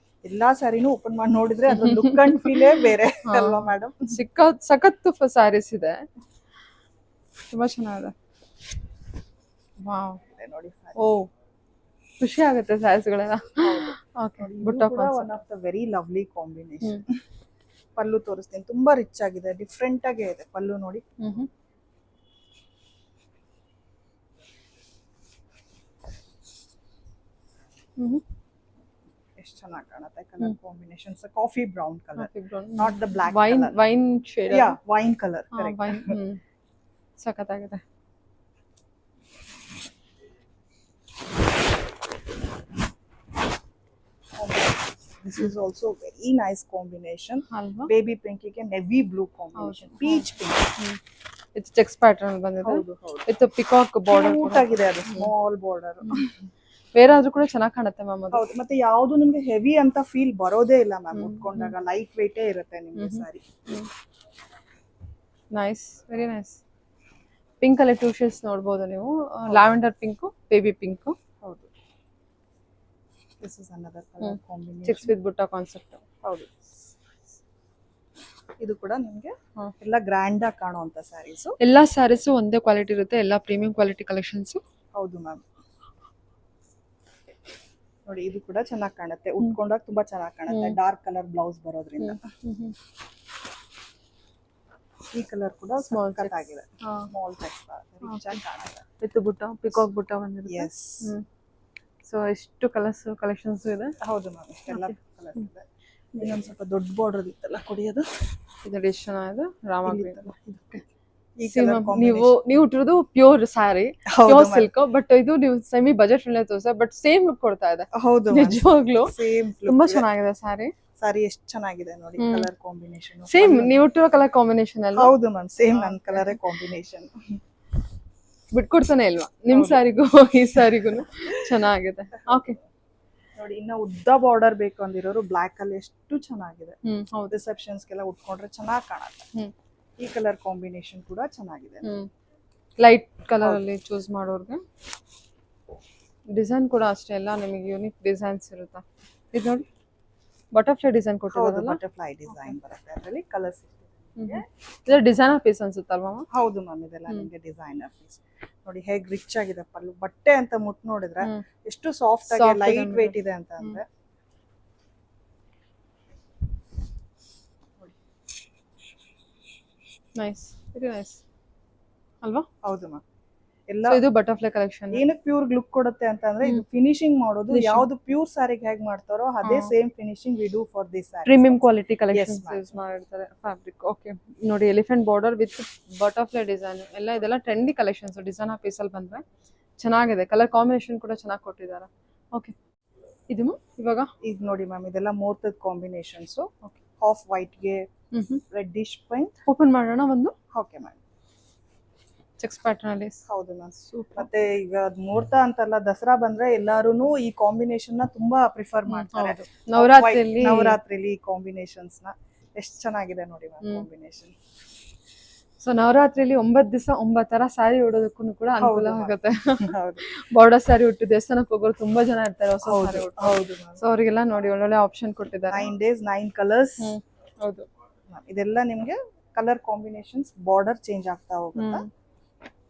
ಎಲ್ಲಾ ಸ್ಯಾರಿನೂ ಓಪನ್ ಮಾಡಿ ನೋಡಿದ್ರೆ ಅದ್ರ ಲುಕ್ ಅಂಡ್ ಫೀಲೇ ಬೇರೆ ಅಲ್ವಾ ಮೇಡಮ್? ಸಖತ್ತು ಸ್ಯಾರೀಸ್ ಇದೆ, ತುಂಬಾ ಚೆನ್ನಾಗಿದೆ. ವಾವ್, ನೋಡಿ ಓ ಖುಷಿ ಆಗುತ್ತೆ ಸ್ಯಾರೀಸ್ಗಳೆಲ್ಲ. ಓಕೆ, ಬುಟ್ಟ one of the very lovely combination. ಪಲ್ಲು ತೋರಿಸ್ತೀನಿ, ತುಂಬಾ ರಿಚ್ ಆಗಿದೆ, ಡಿಫ್ರೆಂಟ್ ಆಗೇ ಇದೆ ಪಲ್ಲು ನೋಡಿ. ಎಷ್ಟು ಚೆನ್ನಾಗಿ ಕಾಣುತ್ತೆ colour combinations. Coffee brown colour, not the black. Wine shade, yeah wine colour, correct. ಸಖತ್ತಾಗಿದೆ. This is also very nice combination. ಅಲ್ವಾ? ಬೇಬಿ ಪಿಂಕ್ ಗೆ navy blue combination, peach pink. ಇದು ಚೆಕ್ಸ್ ಪ್ಯಾಟರ್ನ್ ಬಂದಿದೆ. ಹೌದು ಹೌದು, ವಿತ್ ಪಿಕಾಕ್ ಬಾರ್ಡರ್ ಕ್ಯೂಟ್ ಆಗಿದೆ, ಅದು small border. ಬೇರೆ ಆದ್ರೂ ಕೂಡ ಚೆನ್ನಾಗಿ ಕಾಣುತ್ತೆ ಮ್ಯಾಮ್ ಅದು. ಹೌದು, ಮತ್ತೆ ಯಾವುದು ನಿಮ್ಗೆ ಹೆವಿ ಅಂತ ಫೀಲ್ ಬರೋದೇ ಇಲ್ಲ ಮ್ಯಾಮ್. ಉಟ್ಕೊಂಡಾಗ ಲೈಟ್ ವೇಟೇ ಇರುತ್ತೆ ನಿಮ್ಗೆ sari. Nice, very nice. Pink ಅಲ್ಲಿ 2 ಶೇಡ್ಸ್ ನೋಡಬಹುದು ನೀವು, ಲ್ಯಾವೆಂಡರ್ ಪಿಂಕ್, ಬೇಬಿ ಪಿಂಕ್. ಹೌದು, this is another colour combination. Checks with ಬುಟ್ಟ ಕಾನ್ಸೆಪ್ಟ್. ಹೌದು, ಇದು ಕೂಡ ನಿಮ್ಗೆ ಎಲ್ಲ ಗ್ರ್ಯಾಂಡ್ ಆಗಿ ಕಾಣುವಂತ ಸ್ಯಾರೀಸ್. ಎಲ್ಲಾ ಸ್ಯಾರೀಸ್ ಒಂದೇ ಕ್ವಾಲಿಟಿ ಇರುತ್ತೆ, ಎಲ್ಲ ಪ್ರೀಮಿಯಂ ಕ್ವಾಲಿಟಿ ಕಲೆಕ್ಷನ್ಸ್. ಹೌದು ಮ್ಯಾಮ್. ನೋಡಿ ಇದು ಕೂಡ ಚೆನ್ನಾಗಿ ಕಾಣುತ್ತೆ, ಉಟ್ಕೊಂಡಾಗ ತುಂಬಾ ಚೆನ್ನಾಗಿ ಕಾಣುತ್ತೆ. ಡಾರ್ಕ್ ಕಲರ್ ಬ್ಲೌಸ್ ಬರೋದ್ರಿಂದ. ಈ ಕಲರ್ ಕೂಡ ಸ್ಮಾಲ್ ಕಟ್ ಆಗಿದೆ, ಸ್ಮಾಲ್ ಚೆಕ್ಸ್ ರಿಚ್ ಆಗಿ ಕಾಣುತ್ತೆ. ವಿತ್ ಬುಟ್ಟ, ಪಿಕಾಕ್ ಬುಟ್ಟ ಬಂದಿರುತ್ತೆ. ಎಸ್. ಸೊ ಎಷ್ಟು ಕಲರ್ಸ್ ಕಲೆಕ್ಷನ್ಸ್ ಇದೆ. ಹೌದು ಮ್ಯಾಮ್, ಇಷ್ಟೆಲ್ಲ ಕಲರ್ಸ್ ಇದೆ. ಇನ್ನೊಂದು ಸ್ವಲ್ಪ ದೊಡ್ಡ ಬಾರ್ಡರ್ ಇತ್ತಲ್ಲ ಕೊಡಿಯೋದು, ಇದು ಎಷ್ಟು ಚೆನ್ನಾಗಿದೆ. ರಾಮ ಈ ಕಲರ್ ನೀವು ಇಟ್ಟಿರೋದು pure sari, pure silk. But ಇದು ನೀವು ಸೆಮಿ ಬಜೆಟ್ ಫ್ರೆಂಡ್ಲಿ ತೋರಿಸ, ಬಟ್ ಸೇಮ್ ಲುಕ್ ಕೊಡ್ತಾ ಇದೆ. ಹೌದು, ನಿಜವಾಗ್ಲೂ ಸೇಮ್ ತುಂಬಾ ಚೆನ್ನಾಗಿದೆ ಸ್ಯಾರಿ. ಸಾರಿ ಎಷ್ಟು ಚೆನ್ನಾಗಿದೆ ನೋಡಿ, ಕಲರ್ ಕಾಂಬಿನೇಷನ್ ಸೇಮ್ ನೀವು ಇಟ್ಟಿರೋ ಕಲರ್ ಕಾಂಬಿನೇಷನ್ ಅಲ್ಲ? ಹೌದು ಮ್ಯಾಮ್, ಸೇಮ್ ನನ್ನ ಕಲರೇ ಕಾಂಬಿನೇಷನ್. ಬಿಟ್ಕೊಡ್ತಾನೆ ಇಲ್ವಾ ನಿಮ್ ಸ್ಯಾರಿಗೂ ಈ ಸ್ಯಾರಿಗೂ? ಚೆನ್ನಾಗಿದೆ. ಓಕೆ ನೋಡಿ, ಇನ್ನ ಉದ್ದ ಬಾರ್ಡರ್ ಬೇಕು ಅಂದಿರೋರು ಬ್ಲಾಕ್ ಅಲ್ಲಿ ಎಷ್ಟು ಚೆನ್ನಾಗಿದೆ. ಹೌದು, ರಿಸೆಪ್ಷನ್ಸ್ ಗೆಲ್ಲ ಉಟ್ಕೊಂಡ್ರೆ ಚೆನ್ನಾಗಿ ಕಾಣುತ್ತೆ. ಈ ಕಲರ್ ಕಾಂಬಿನೇಷನ್ ಕೂಡ ಚೆನ್ನಾಗಿದೆ. ಲೈಟ್ ಕಲರ್ ಅಲ್ಲಿ ಚೂಸ್ ಮಾಡೋರ್ಗೆ. ಡಿಸೈನ್ ಕೂಡ ಅಷ್ಟೇ, ಎಲ್ಲ ನಿಮಗೆ ಯೂನಿಕ್ ಡಿಸೈನ್ಸ್ ಇರುತ್ತೆ. ಇದು ನೋಡಿ ಬಟರ್ಫ್ಲೈ ಡಿಸೈನ್ ಕೊಟ್ಟಿದ್ದಾರಲ್ಲ, ಬಟರ್ಫ್ಲೈ ಡಿಸೈನ್ ಬರುತ್ತೆ ಅದರಲ್ಲಿ. ಕಲರ್ಸ್ ಇದು ಡಿಸೈನರ್ ಪೀಸ್ ಅನ್ಸುತ್ತಲ್ವಾ? ಹೌದು ಮ್ಯಾಮ್, ಇದೆಲ್ಲ ನಿಮಗೆ ಡಿಸೈನರ್ ಪೀಸ್. ನೋಡಿ ಹೇಗ್ ರಿಚ್ ಆಗಿದೆ ಪಲ್ಲು. ಬಟ್ಟೆ ಅಂತ ಮುಟ್ ನೋಡಿದ್ರೆ ಎಷ್ಟು ಸಾಫ್ಟ್ ಆಗಿ ಲೈಟ್ ವೇಟ್ ಇದೆ ಅಂತ ಅಂದ್ರೆ. ನೈಸ್, ವೆರಿ ನೈಸ್ ಅಲ್ವಾ? ಹೌದು ಮ್ಯಾಮ್, ಎಲ್ಲ ಇದು ಬಟರ್ಫ್ಲೈ ಕಲೆಕ್ಷನ್. ಏನಕ್ಕೆ ಪ್ಯೂರ್ ಲುಕ್ ಕೊಡುತ್ತೆ ಅಂತ ಅಂದ್ರೆ, ಇದು ಫಿನಿಶಿಂಗ್ ಮಾಡೋದು ಯಾವ್ದು ಪ್ಯೂರ್ ಸ್ಯಾರಿಗೆ ಹೇಗ್ ಮಾಡ್ತಾರೋ ಅದೇ same finishing we do for this sari. Premium quality collections use ಮಾಡಿರ್ತಾರೆ ಫ್ಯಾಬ್ರಿಕ್. ಓಕೆ ನೋಡಿ, elephant border with butterfly design ಎಲ್ಲ, ಇದೆಲ್ಲ ಟ್ರೆಂಡಿ ಕಲೆಕ್ಷನ್ಸ್. ಡಿಸೈನ್ ಆ ಪೀಸಲ್ಲಿ ಬಂದ್ರೆ ಚೆನ್ನಾಗಿದೆ. ಕಲರ್ ಕಾಂಬಿನೇಷನ್ ಕೂಡ ಚೆನ್ನಾಗಿ ಕೊಟ್ಟಿದ್ದಾರೆ. ಓಕೆ, ಇದು ಇವಾಗ ಈಗ ನೋಡಿ ಮ್ಯಾಮ್, ಇದೆಲ್ಲ ಮೋರ್ತದ ಕಾಂಬಿನೇಷನ್ಸ್. ಹಾಫ್ ವೈಟ್ ಗೆ ರೆಡ್ಡಿಶ್ ಪೈಂಟ್. ಓಪನ್ ಮಾಡೋಣ ಒಂದು. ಓಕೆ ಮ್ಯಾಮ್, ಚೆಕ್ಸ್ ಪ್ಯಾಟರ್ನ್ ಅಲ್ಲಿ. ಹೌದು ಮ್ಯಾಮ್, ಮತ್ತೆ ಈಗ ಮುಹೂರ್ತ ಅಂತಲ್ಲ, ದಸರಾ ಬಂದ್ರೆ ಎಲ್ಲಾರು ಈ ಕಾಂಬಿನೇಷನ್ ನ ತುಂಬಾ ಪ್ರಿಫರ್ ಮಾಡ್ತಾರೆ. ನವರಾತ್ರಿಲಿ ಈ ಕಾಂಬಿನೇಷನ್ಸ್ ನ ಎಷ್ಟು ಚೆನ್ನಾಗಿದೆ ನೋಡಿ ಮ್ಯಾಮ್ ಕಾಂಬಿನೇಷನ್. ಸೊ ನವರಾತ್ರಿಲಿ 9 ದಿವಸ 9 ತರ ಸ್ಯಾರಿ ಉಡೋದಕ್ಕೂ ಕೂಡ ಅನುಕೂಲ ಆಗುತ್ತೆ. ಬಾರ್ಡರ್ ಸ್ಯಾರಿ ಉಟ್ಟು ದೇವಸ್ಥಾನಕ್ಕೆ ಹೋಗೋರು ತುಂಬಾ ಜನ ಇರ್ತಾರೆ ಹೊಸ ಸ್ಯಾರಿ ಉಟ್ಟು. ಹೌದು, ಸೊ ಅವರಿಗೆಲ್ಲ ನೋಡಿ ಒಳ್ಳೊಳ್ಳೆ ಆಪ್ಷನ್ ಕೊಟ್ಟಿದ್ದಾರೆ. 9 days 9 ಕಲರ್ಸ್. ಹೌದು, ಇದೆಲ್ಲ ನಿಮ್ಗೆ ಕಲರ್ ಕಾಂಬಿನೇಷನ್ಸ್, ಬಾರ್ಡರ್ ಚೇಂಜ್ ಆಗ್ತಾ ಹೋಗುತ್ತೆ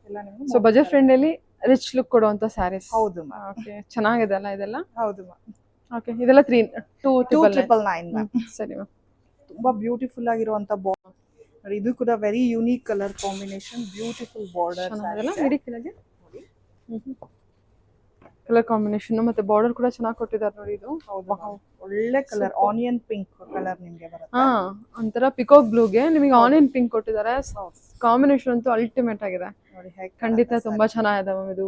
ಎಲ್ಲ ನಿಮ್ಗೆ. So budget friendly rich look ಕೊಡುವಂತ ಸ್ಯಾರೀಸ್. ಹೌದು ಮ್ಯಾಮ್. ಓಕೆ, ಚೆನ್ನಾಗಿದೆ ಅಲ್ಲ ಇದೆಲ್ಲ? ಹೌದು ಮ್ಯಾಮ್. ಓಕೆ, ಇದೆಲ್ಲ 2,999. ಮ್ಯಾಮ್. ಸರಿ ಮ್ಯಾಮ್, ತುಂಬಾ ಬ್ಯೂಟಿಫುಲ್ ಆಗಿರುವಂತ ಬಾರ್ಡರ್. ಇದು ಕೂಡ very unique colour combination, beautiful border. Colour combination ಮತ್ತೆ ಬಾರ್ಡರ್ ಕೂಡ ಚೆನ್ನಾಗಿ ಕೊಟ್ಟಿದ್ದಾರೆ ನೋಡಿ. ಇದು ಒಳ್ಳೆ ಕಲರ್, ಆನಿಯನ್ ಪಿಂಕ್ ಕಲರ್ ನಿಮ್ಗೆ ಬರುತ್ತೆ. ಒಂಥರ ಪಿಕಾಕ್ ಬ್ಲೂಗೆ ನಿಮಗೆ ಆನಿಯನ್ ಪಿಂಕ್ ಕೊಟ್ಟಿದ್ದಾರೆ. ಕಾಂಬಿನೇಷನ್ ಅಂತೂ ಅಲ್ಟಿಮೇಟ್ ಆಗಿದೆ ನೋಡಿ, ಖಂಡಿತ ತುಂಬಾ ಚೆನ್ನಾಗಿದೆ ಮ್ಯಾಮ್. ಇದು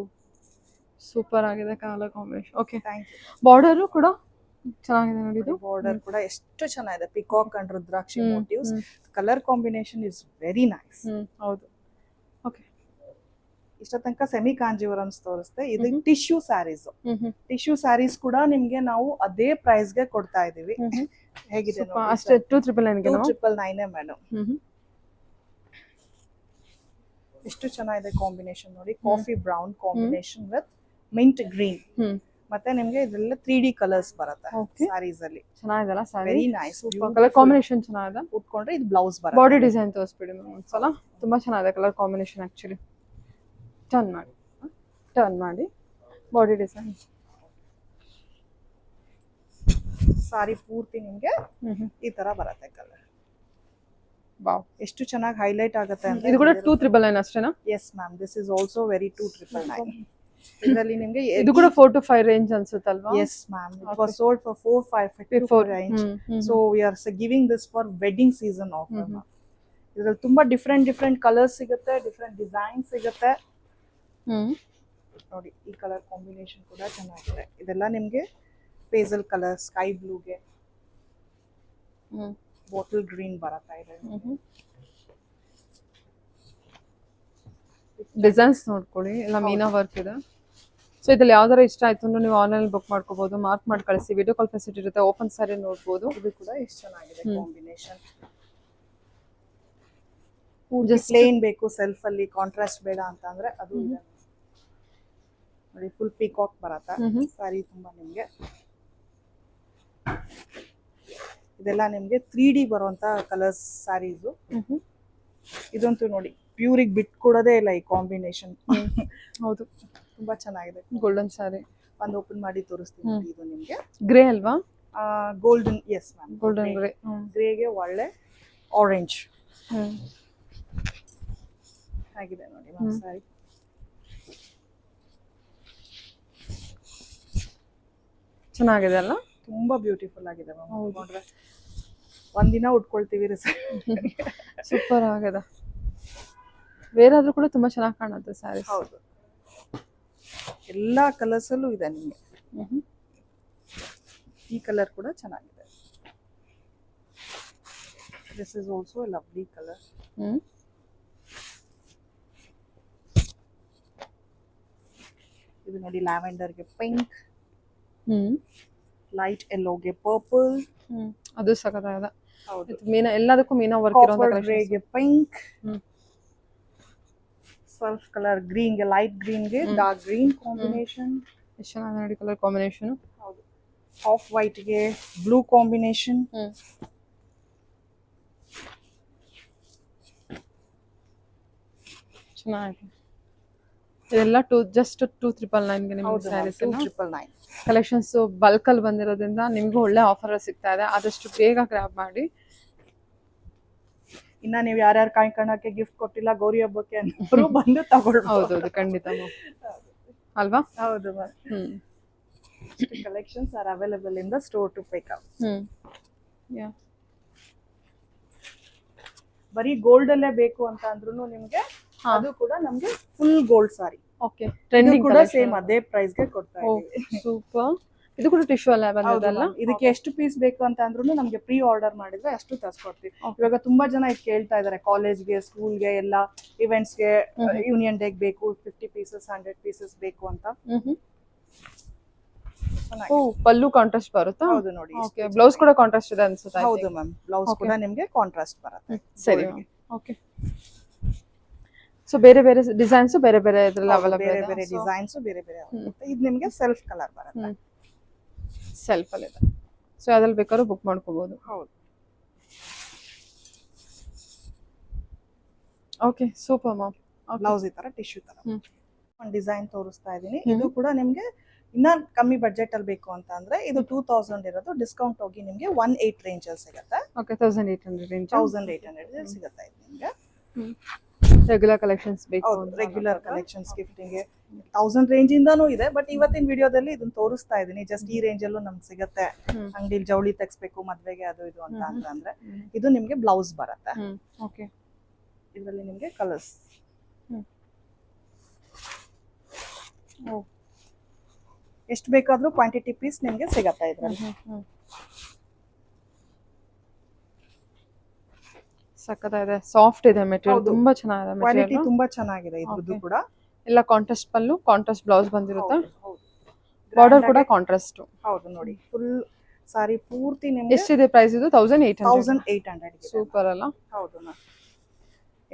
ಸೂಪರ್ ಆಗಿದೆ colour combination. Okay, thank you. Border ಕೂಡ ಚೆನ್ನಾಗಿದೆ ನೋಡಿ ಇದು. ಬಾರ್ಡರ್ ಕೂಡ ಎಷ್ಟು ಚೆನ್ನಾಗಿದೆ, peacock and rudraksha hmm, motifs. Hmm. Colour combination is very nice. ಹೌದು. ಓಕೆ. ಇಷ್ಟ ತನಕ ಸೆಮಿ ಕಾಂಜೀವರಮ್ಸ್ ತೋರಿಸ್ತೆ. ಇದು ಟಿಶ್ಯೂ ಸ್ಯಾರೀಸ್. ಟಿಶ್ಯೂ ಸ್ಯಾರೀಸ್ ಕೂಡ ನಿಮ್ಗೆ ನಾವು ಅದೇ ಪ್ರೈಸ್ ಗೆ ಕೊಡ್ತಾ ಇದೀವಿ. ಹೇಗಿದೆ ಅಷ್ಟೇ 2,999 2,999 ಮೇಡಮ್. ಎಷ್ಟು ಚೆನ್ನಾಗಿದೆ ಕಾಂಬಿನೇಷನ್ ನೋಡಿ, coffee brown combination with mint green. ಮತ್ತೆ ನಿಮ್ಗೆ ಇದ್ರಲ್ಲಿ 3D ಕಲರ್ಸ್ ಬರುತ್ತೆ ಸ್ಯಾರೀಸ್ ಅಲ್ಲಿ. ಚೆನ್ನಾಗಿದಲ್ಲ sari, very nice. Colour combination ಚೆನ್ನಾಗಿದೆ. ಉಟ್ಕೊಂಡ್ರೆ ಇದು ಬ್ಲೌಸ್ ಬರುತ್ತೆ. ಬಾಡಿ ಡಿಸೈನ್ ತೋರಿಸ್ಬಿಡಿ ಮ್ಯಾಮ್ ಒಂದ್ಸಲ. ತುಂಬಾ ಚೆನ್ನಾಗಿದೆ ಕಲರ್ ಕಾಂಬಿನೇಷನ್ ಆಕ್ಚುಲಿ. ಟರ್ನ್ ಮಾಡಿ ಬಾಡಿ ಡಿಸೈನ್. ಸಾರಿ ಪೂರ್ತಿ ನಿಮ್ಗೆ ಈ ತರ ಬರುತ್ತೆ ಕಲರ್. ವಾವ್, ಎಷ್ಟು ಚೆನ್ನಾಗಿ ಹೈಲೈಟ್ ಆಗುತ್ತೆ ಅಂದ್ರೆ. ಇದು ಕೂಡ 2,999 ಅಷ್ಟೇನಾ? Yes ma'am, this is also very 2,999. ಇದರಲ್ಲಿ ನಿಮ್ಗೆ ಇದು ಕೂಡ 4 to 5 ರೇಂಜ್ ಅನ್ಸುತ್ತಲ್ವಾ? Yes ma'am, it was sold for 4-5 range. So we are giving this for wedding season offer ma'am. ಇದರಲ್ಲಿ ತುಂಬಾ ಡಿಫ್ರೆಂಟ್ ಕಲರ್ಸ್ ಸಿಗುತ್ತೆ, ಡಿಫ್ರೆಂಟ್ ಡಿಸೈನ್ ಸಿಗುತ್ತೆ. ನೋಡಿ ಈ ಕಲರ್ ಕಾಂಬಿನೇಷನ್ ಕೂಡ ಚೆನ್ನಾಗಿದೆ. ಇದೆಲ್ಲ ನಿಮ್ಗೆ ಪೇಸಲ್ ಕಲರ್, ಸ್ಕೈ ಬ್ಲೂಗೆ ಬಾಟಲ್ ಗ್ರೀನ್ ಬರತ್ತಾ ಇದೆ. ಡಿಸೈನ್ಸ್ ನೋಡ್ಕೊಳ್ಳಿ, ಎಲ್ಲ ಮೀನಾ ವರ್ಕ್ ಇದೆ. ಸೊ ಇದ್ರಲ್ಲಿ ಯಾವ್ದಾರ ಇಷ್ಟ ಆಯ್ತು ಅಂದ್ರೆ ನೀವು ಆನ್ಲೈನ್ ಬುಕ್ ಮಾಡ್ಕೋಬಹುದು, ಮಾರ್ಕ್ ಮಾಡಿ ಕಳಿಸಿ, ವಿಡಿಯೋ ಕಾಲ್ ಫೆಸಿಲಿಟಿ ಇರುತ್ತೆ, ಓಪನ್ ಸ್ಯಾರಿ ನೋಡ್ಬೋದು. ಇದು ಕೂಡ ಎಷ್ಟು ಚೆನ್ನಾಗಿದೆ ಕಾಂಬಿನೇಷನ್. ಜಸ್ಟ್ ಪ್ಲೇನ್ ಬೇಕು ಸೆಲ್ಫ್ ಅಲ್ಲಿ, ಕಾಂಟ್ರಾಸ್ಟ್ ಬೇಡ ಅಂತ ಅಂದ್ರೆ ಅದು ಇದೆ ನೋಡಿ. ಫುಲ್ ಪೀಕಾಕ್ ಬರತ್ತಾ ಸಾರಿ ತುಂಬಾ ನಿಮ್ಗೆ. ಇದೆಲ್ಲ ನಿಮ್ಗೆ 3D ಬರುವಂತ ಕಲರ್ಸ್ ಸ್ಯಾರೀಸ್. ಇದಂತೂ ನೋಡಿ ಪ್ಯೂರಿಗೆ ಬಿಟ್ ಕೊಡೋದೇ ಇಲ್ಲ ಈ ಕಾಂಬಿನೇಷನ್. ಹೌದು, ತುಂಬಾ ಚೆನ್ನಾಗಿದೆ. ಗೋಲ್ಡನ್ ಸ್ಯಾರಿ ಒಂದು ಓಪನ್ ಮಾಡಿ ತೋರಿಸ್ತೀನಿ. ಇದು ನಿಮ್ಗೆ ಗ್ರೇ ಅಲ್ವಾ? Golden, yes ma'am, golden grey. ಗ್ರೇಗೆ ಒಳ್ಳೆ ಆರೆಂಜ್ ಆಗಿದೆ ನೋಡಿ ಮ್ಯಾಮ್ ಸ್ಯಾರಿ. ಚೆನ್ನಾಗಿದೆ ಅಲ್ಲ? ತುಂಬಾ ಬ್ಯೂಟಿಫುಲ್ ಆಗಿದೆ ಮ್ಯಾಮ್. ನೋಡ್ರೆ ಒಂದಿನ ಉಟ್ಕೊಳ್ತೀವಿ ರೀ ಸರ್. ಸೂಪರ್ ಆಗಿದೆ. ಬೇರಾದ್ರೂ ಕೂಡ ತುಂಬಾ ಚೆನ್ನಾಗಿ ಕಾಣುತ್ತೆ ಸ್ಯಾರೀಸ್. ಹೌದು, ಎಲ್ಲಾ ಕಲರ್ಸ್ ಅಲ್ಲೂ ಇದೆ ನಿಮಗೆ. ಈ ಕಲರ್ ಕೂಡ ಚೆನ್ನಾಗಿದೆ. This is also a lovely colour. ಇದು ನೋಡಿ ಲ್ಯಾವೆಂಡರ್ಗೆ ಪಿಂಕ್, ಲೈಟ್ ಯೆಲ್ಲೋಗೆ ಪರ್ಪಲ್. ಅದು ಸಖತ್ತಾಗಿದೆ. ಹೌದು, ಮೀನಾ, ಎಲ್ಲದಕ್ಕೂ ಮೀನಾ ವರ್ಕ್ ಇರೋಂತ ಕಾಪರ್ ಗ್ರೇಗೆ ಪಿಂಕ್, ಸಲ್ಫ್ ಕಲರ್ ಗ್ರೀನ್ಗೆ ಲೈಟ್ ಗ್ರೀನ್ಗೆ ಡಾರ್ಕ್ ಗ್ರೀನ್ ಕಾಂಬಿನೇಷನ್. ಎಷ್ಟು ಚೆನ್ನಾಗಿದೆ ನೋಡಿ ಕಲರ್ ಕಾಂಬಿನೇಷನ್. ಹೌದು, ಆಫ್ ವೈಟ್ಗೆ ಬ್ಲೂ ಕಾಂಬಿನೇಷನ್. ಚೆನ್ನಾಗಿದೆ. ಇದೆಲ್ಲ ಜಸ್ಟ್ 2,999 ನಿಮಗೆ ಸ್ಯಾರೀಸ್. 2,999. ಕಲೆಕ್ಷನ್ಸ್ ಬಲ್ಕ್ ಅಲ್ಲಿ ಬಂದಿರೋದ್ರಿಂದ ನಿಮ್ಗೂ ಒಳ್ಳೆ ಆಫರ್ ಸಿಗ್ತಾ ಇದೆ. ಆದಷ್ಟು ಬೇಗ ಗ್ರಾಬ್ ಮಾಡಿ. ಇನ್ನ ನೀವು ಯಾರ್ಯಾರು ಕಾಯ್ಕಣಕ್ಕೆ ಗಿಫ್ಟ್ ಕೊಟ್ಟಿಲ್ಲ ಗೌರಿ ಹಬ್ಬಕ್ಕೆ ಅನ್ನೋರು ಬಂದು ತಗೊಳ್ಬೋದು. ಹೌದೌದು, ಖಂಡಿತ ಅಲ್ವಾ? ಹೌದು ma'am. Collections are available in the store to pick up. ಬರೀ ಗೋಲ್ಡ್ ಅಲ್ಲೇ ಬೇಕು ಅಂತ ಅಂದ್ರೂ ನಿಮ್ಗೆ ಅದು ಕೂಡ ನಮ್ಗೆ full gold sari. Okay, trending ಕೂಡ ಸೇಮ್ ಅದೇ ಪ್ರೈಸ್ ಗೆ ಕೊಡ್ತಾ ಇದೀವಿ. ಸೂಪರ್. ಇದು ಕೂಡ ಟಿಶ್ಯೂ ಅಲ್ಲ ಬಂದಿದಲ್ಲ? ಇದಕ್ಕೆ ಎಷ್ಟು ಪೀಸ್ ಬೇಕು ಅಂತ ಅಂದ್ರೂ ನಮ್ಗೆ ಪ್ರೀ ಆರ್ಡರ್ ಮಾಡಿದ್ರೆ ಅಷ್ಟು ತರ್ಸ್ಕೊಡ್ತೀವಿ. ಇವಾಗ ತುಂಬಾ ಜನ ಇದು ಕೇಳ್ತಾ ಇದಾರೆ, ಕಾಲೇಜ್ಗೆ, ಸ್ಕೂಲ್ಗೆ, ಎಲ್ಲ ಇವೆಂಟ್ಸ್ಗೆ, ಯೂನಿಯನ್ ಡೇಗ್ ಬೇಕು 50 ಪೀಸಸ್ 100 ಪೀಸಸ್ ಬೇಕು ಅಂತ. ಪಲ್ಲು ಕಾಂಟ್ರಾಸ್ಟ್ ಬರುತ್ತಾ? ಹೌದು ನೋಡಿ. ಓಕೆ, ಬ್ಲೌಸ್ ಕೂಡ ಕಾಂಟ್ರಾಸ್ಟ್ ಇದೆ ಅನ್ಸುತ್ತೆ. ಹೌದು ಮ್ಯಾಮ್, ಬ್ಲೌಸ್ ಕೂಡ ನಿಮ್ಗೆ ಕಾಂಟ್ರಾಸ್ಟ್ ಬರುತ್ತೆ. ಸರಿ, ಓಕೆ. ಸೊ ಬೇರೆ ಬೇರೆ ಡಿಸೈನ್ಸ್ ಬೇರೆ ಬೇರೆ ಇದ್ರಲ್ಲಿ ಅವೈಲೇಬಲ್ ಬೇರೆ ಇದೆ. ಬೇರೆ ಡಿಸೈನ್ಸ್ ಬೇರೆ ಬೇರೆ ಇದು ನಿಮ್ಗೆ ಸೆಲ್ಫ್ ಕಲರ್ ಬರುತ್ತೆ. ಸೆಲ್ಫ್ ಅಲ್ಲಿ ಇದೆ. ಸೊ ಅದ್ರಲ್ಲಿ ಬೇಕಾದ್ರೂ ಬುಕ್ ಮಾಡ್ಕೋಬಹುದು. ಹೌದು. Okay, super ma'am. ಬ್ಲೌಸ್ ಈ ತರ ಟಿಶ್ಯೂ ತರ ಒಂದು ಡಿಸೈನ್ ತೋರಿಸ್ತಾ ಇದೀನಿ. ಇದು ಕೂಡ ನಿಮ್ಗೆ ಇನ್ನ ಕಮ್ಮಿ ಬಜೆಟ್ ಅಲ್ಲಿ ಬೇಕು ಅಂತ ಅಂದ್ರೆ ಇದು 2,000 ಇರೋದು, ಡಿಸ್ಕೌಂಟ್ ಹೋಗಿ ನಿಮ್ಗೆ 1,800 ರೇಂಜ್ ಅಲ್ಲಿ ಸಿಗುತ್ತೆ. Okay, 1,800 range. 1,800 ಸಿಗುತ್ತೆ ಇದು ನಿಮ್ಗೆ. ರೆಗ್ಯುಲರ್ ಕಲೆಕ್ಷನ್ಸ್ ಬೇಕು. ರೆಗ್ಯುಲರ್ ಕಲೆಕ್ಷನ್ಸ್ ಗಿಫ್ಟಿಂಗ್ 1000 ರೇಂಜ್ ಇಂದಾನು ಇದೆ. ಬಟ್ ಇವತ್ತಿನ ವಿಡಿಯೋದಲ್ಲಿ ಇದನ್ನ ತೋರಿಸ್ತಾ ಇದೀನಿ. ಜಸ್ಟ್ ಈ ರೇಂಜ್ ಅಲ್ಲೂ ನಮ್ಗೆ ಸಿಗುತ್ತೆ. ಅಂಗಡಿಲಿ ಜವಳಿ ತೆಗ್ಸ್ಬೇಕು ಮದ್ವೆಗೆ ಅದು ಇದು ಅಂತ ಅಂದ್ರೆ ಇದು ನಿಮ್ಗೆ ಬ್ಲೌಸ್ ಬರುತ್ತೆ. ಓಕೆ, ಇದರಲ್ಲಿ ನಿಮ್ಗೆ ಕಲರ್ಸ್. ಎಷ್ಟು ಬೇಕಾದ್ರೂ ಕ್ವಾಂಟಿಟಿ ಪೀಸ್ ನಿಮ್ಗೆ ಸಿಗತ್ತೆ ಇದ್ರಲ್ಲಿ. ಸಕ್ಕತ್ತಾಗಿದೆ, ಸಾಫ್ಟ್ ಇದೆ ಮೆಟೀರಿಯಲ್, ಹೌದು. ತುಂಬಾ ಚೆನ್ನಾಗಿದೆ ಕ್ವಾಲಿಟಿ ಮೆಟೀರಿಯಲ್. ತುಂಬಾ ಚೆನ್ನಾಗಿದೆ ಇದ್ರದ್ದು Okay. ಕೂಡ. ಎಲ್ಲ ಕಾಂಟ್ರಾಸ್ಟ್ ಪಲ್ಲು, ಕಾಂಟ್ರಾಸ್ಟ್ ಬ್ಲೌಸ್ ಬಂದಿರುತ್ತೆ. ಹೌದು. ಬಾರ್ಡರ್ ಕೂಡ ಕಾಂಟ್ರಾಸ್ಟ್. ಹೌದು ನೋಡಿ, ಫುಲ್ ಸಾರಿ ಪೂರ್ತಿ ನಿಮ್ಗೆ ಎಷ್ಟಿದೆ ಪ್ರೈಸ್ ಇದು? 1800. 1800 ಸೂಪರ್ ಅಲ್ಲ? ಹೌದು ಮ್ಯಾಮ್.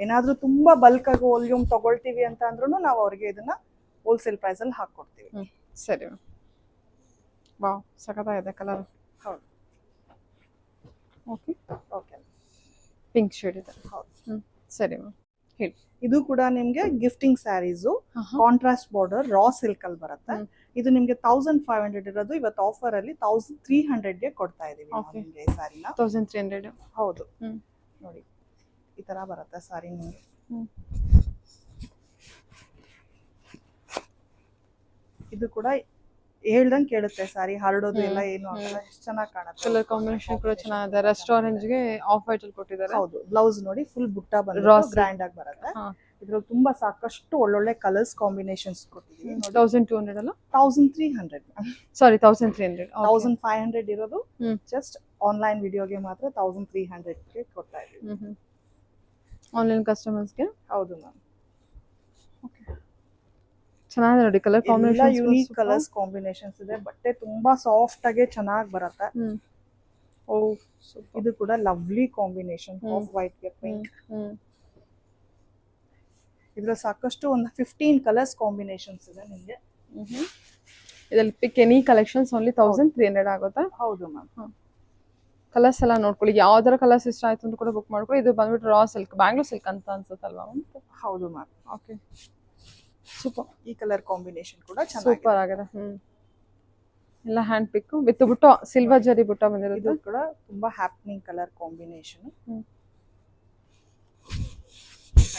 ಏನಾದ್ರೂ ತುಂಬಾ ಬಲ್ಕ್ ಆಗಿ ವಾಲ್ಯೂಮ್ ತಗೊಳ್ತೀವಿ ಅಂತ ಅಂದ್ರೂ ನಾವು ಅವ್ರಿಗೆ ಇದನ್ನ ಹೋಲ್ಸೇಲ್ ಪ್ರೈಸ್ ಅಲ್ಲಿ ಹಾಕೊಡ್ತೀವಿ. ಸರಿ. ವಾವ್, ಸಖತ್ತಾಗಿದೆ ಕಲರ್. ಹೌದು. Okay, okay. ಪಿಂಕ್ ಶೇಡ್ ಇದೆ. ಹೌದು. ಸರಿ ಮ್ಯಾಮ್, ಹೇಳಿ. ಇದು ಕೂಡ ನಿಮ್ಗೆ gifting sarees, contrast border, raw silk ಅಲ್ಲಿ ಬರುತ್ತೆ. ಇದು ನಿಮ್ಗೆ 1500 ಇರೋದು ಇವತ್ತು ಆಫರ್ ಅಲ್ಲಿ 1300 ಗೆ ಕೊಡ್ತಾ ಇದೀವಿ ನಾವು ನಿಮ್ಗೆ ಈ ಸಾರಿನ. 1300. ಹೌದು. ನೋಡಿ ಈ ತರ ಬರುತ್ತೆ ಸಾರಿ ನಿಮ್ಗೆ. ಇದು ಕೂಡ ಹೇಳ್ದಂಗೆ ಕೇಳುತ್ತೆ ಸಾರಿ, ಹರಡೋದು ಎಲ್ಲ ಏನು ಆಗಲ್ಲ, ಎಷ್ಟು ಚೆನ್ನಾಗಿ ಕಾಣುತ್ತೆ. ಕಲರ್ ಕಾಂಬಿನೇಷನ್ ಕೂಡ ಚೆನ್ನಾಗಿದೆ. ರೆಸ್ಟೋರೆಂಟ್ ಗೆ ಆಫ್ ವೈಟ್ ಅಲ್ಲಿ ಕೊಟ್ಟಿದ್ದಾರೆ. ಹೌದು. ಬ್ಲೌಸ್ ನೋಡಿ ಫುಲ್ ಬುಟ್ಟ ಬಂದಿರೋದು ಗ್ರ್ಯಾಂಡ್ ಆಗಿ ಬರುತ್ತೆ. ಇದ್ರಲ್ಲಿ ತುಂಬಾ ಸಾಕಷ್ಟು ಒಳ್ಳೊಳ್ಳೆ ಕಲರ್ಸ್ ಕಾಂಬಿನೇಷನ್ಸ್ ಕೊಟ್ಟಿದ್ದೀವಿ. 1200 ಅಲ್ಲ? 1300. ಸಾರಿ, 1300. 1500 ಇರೋದು ಜಸ್ಟ್ ಆನ್ಲೈನ್ ವಿಡಿಯೋಗೆ ಮಾತ್ರ 1300 ಗೆ ಕೊಡ್ತಾ ಇದೀವಿ. ಆನ್ಲೈನ್ ಕಸ್ಟಮರ್ಸ್ ಗೆ. ಹೌದು ಮ್ಯಾಮ್. ಚೆನ್ನಾಗಿದೆ ನೋಡಿ ಕಲರ್ ಎಲ್ಲ ಕಾಂಬಿನೇಷನ್. ಯೂನಿಕ್ ಕಲರ್ಸ್ ಕಾಂಬಿನೇಷನ್ಸ್ ಇದೆ. ಬಟ್ಟೆ ತುಂಬಾ ಸಾಫ್ಟ್ ಆಗಿ ಚೆನ್ನಾಗಿ ಬರುತ್ತೆ. ಓ, ಇದು ಕೂಡ ಲವ್ಲಿ ಕಾಂಬಿನೇಷನ್, ಆಫ್ ವೈಟ್ ಗೆ ಪಿಂಕ್. ಇದ್ರ ಸಾಕಷ್ಟು ಒಂದು 15 ಕಲರ್ಸ್ ಕಾಂಬಿನೇಷನ್ಸ್ ಇದೆ ನಿಮ್ಗೆ. ಇದರಲ್ಲಿ ಪಿಕ್ ಎನಿ ಕಲೆಕ್ಷನ್ಸ್ ಓನ್ಲಿ 1300 ಆಗುತ್ತೆ. ಹೌದು ಮ್ಯಾಮ್. ಕಲರ್ಸ್ ಎಲ್ಲ ನೋಡ್ಕೊಳ್ಳಿ, ಯಾವ್ದಾರ ಕಲರ್ಸ್ ಇಷ್ಟ ಆಯ್ತು ಅಂತ ಕೂಡ ಬುಕ್ ಮಾಡ್ಕೊಳ್ಳಿ. ಇದು ಬಂದ್ಬಿಟ್ಟು ರಾ ಸಿಲ್ಕ್, ಬ್ಯಾಂಗ್ಳೂರ್ ಸಿಲ್ಕ್ ಅಂತ ಅನ್ಸುತ್ತಲ್ವಾ? ಹೌದು ಮ್ಯಾಮ್. Okay, super. ಈ ಕಲರ್ ಕಾಂಬಿನೇಷನ್ ಕೂಡ ಸೂಪರ್ ಆಗಿದೆ. ಎಲ್ಲ ಹ್ಯಾಂಡ್ ಪಿಕ್ ವಿತ್ ಬುಟ್ಟ, ಸಿಲ್ವರ್ ಜರಿ ಬುಟ್ಟ ಬಂದಿರುತ್ತೆ. ಇದು ಕೂಡ ತುಂಬಾ ಹ್ಯಾಪನಿಂಗ್ ಕಲರ್ ಕಾಂಬಿನೇಷನ್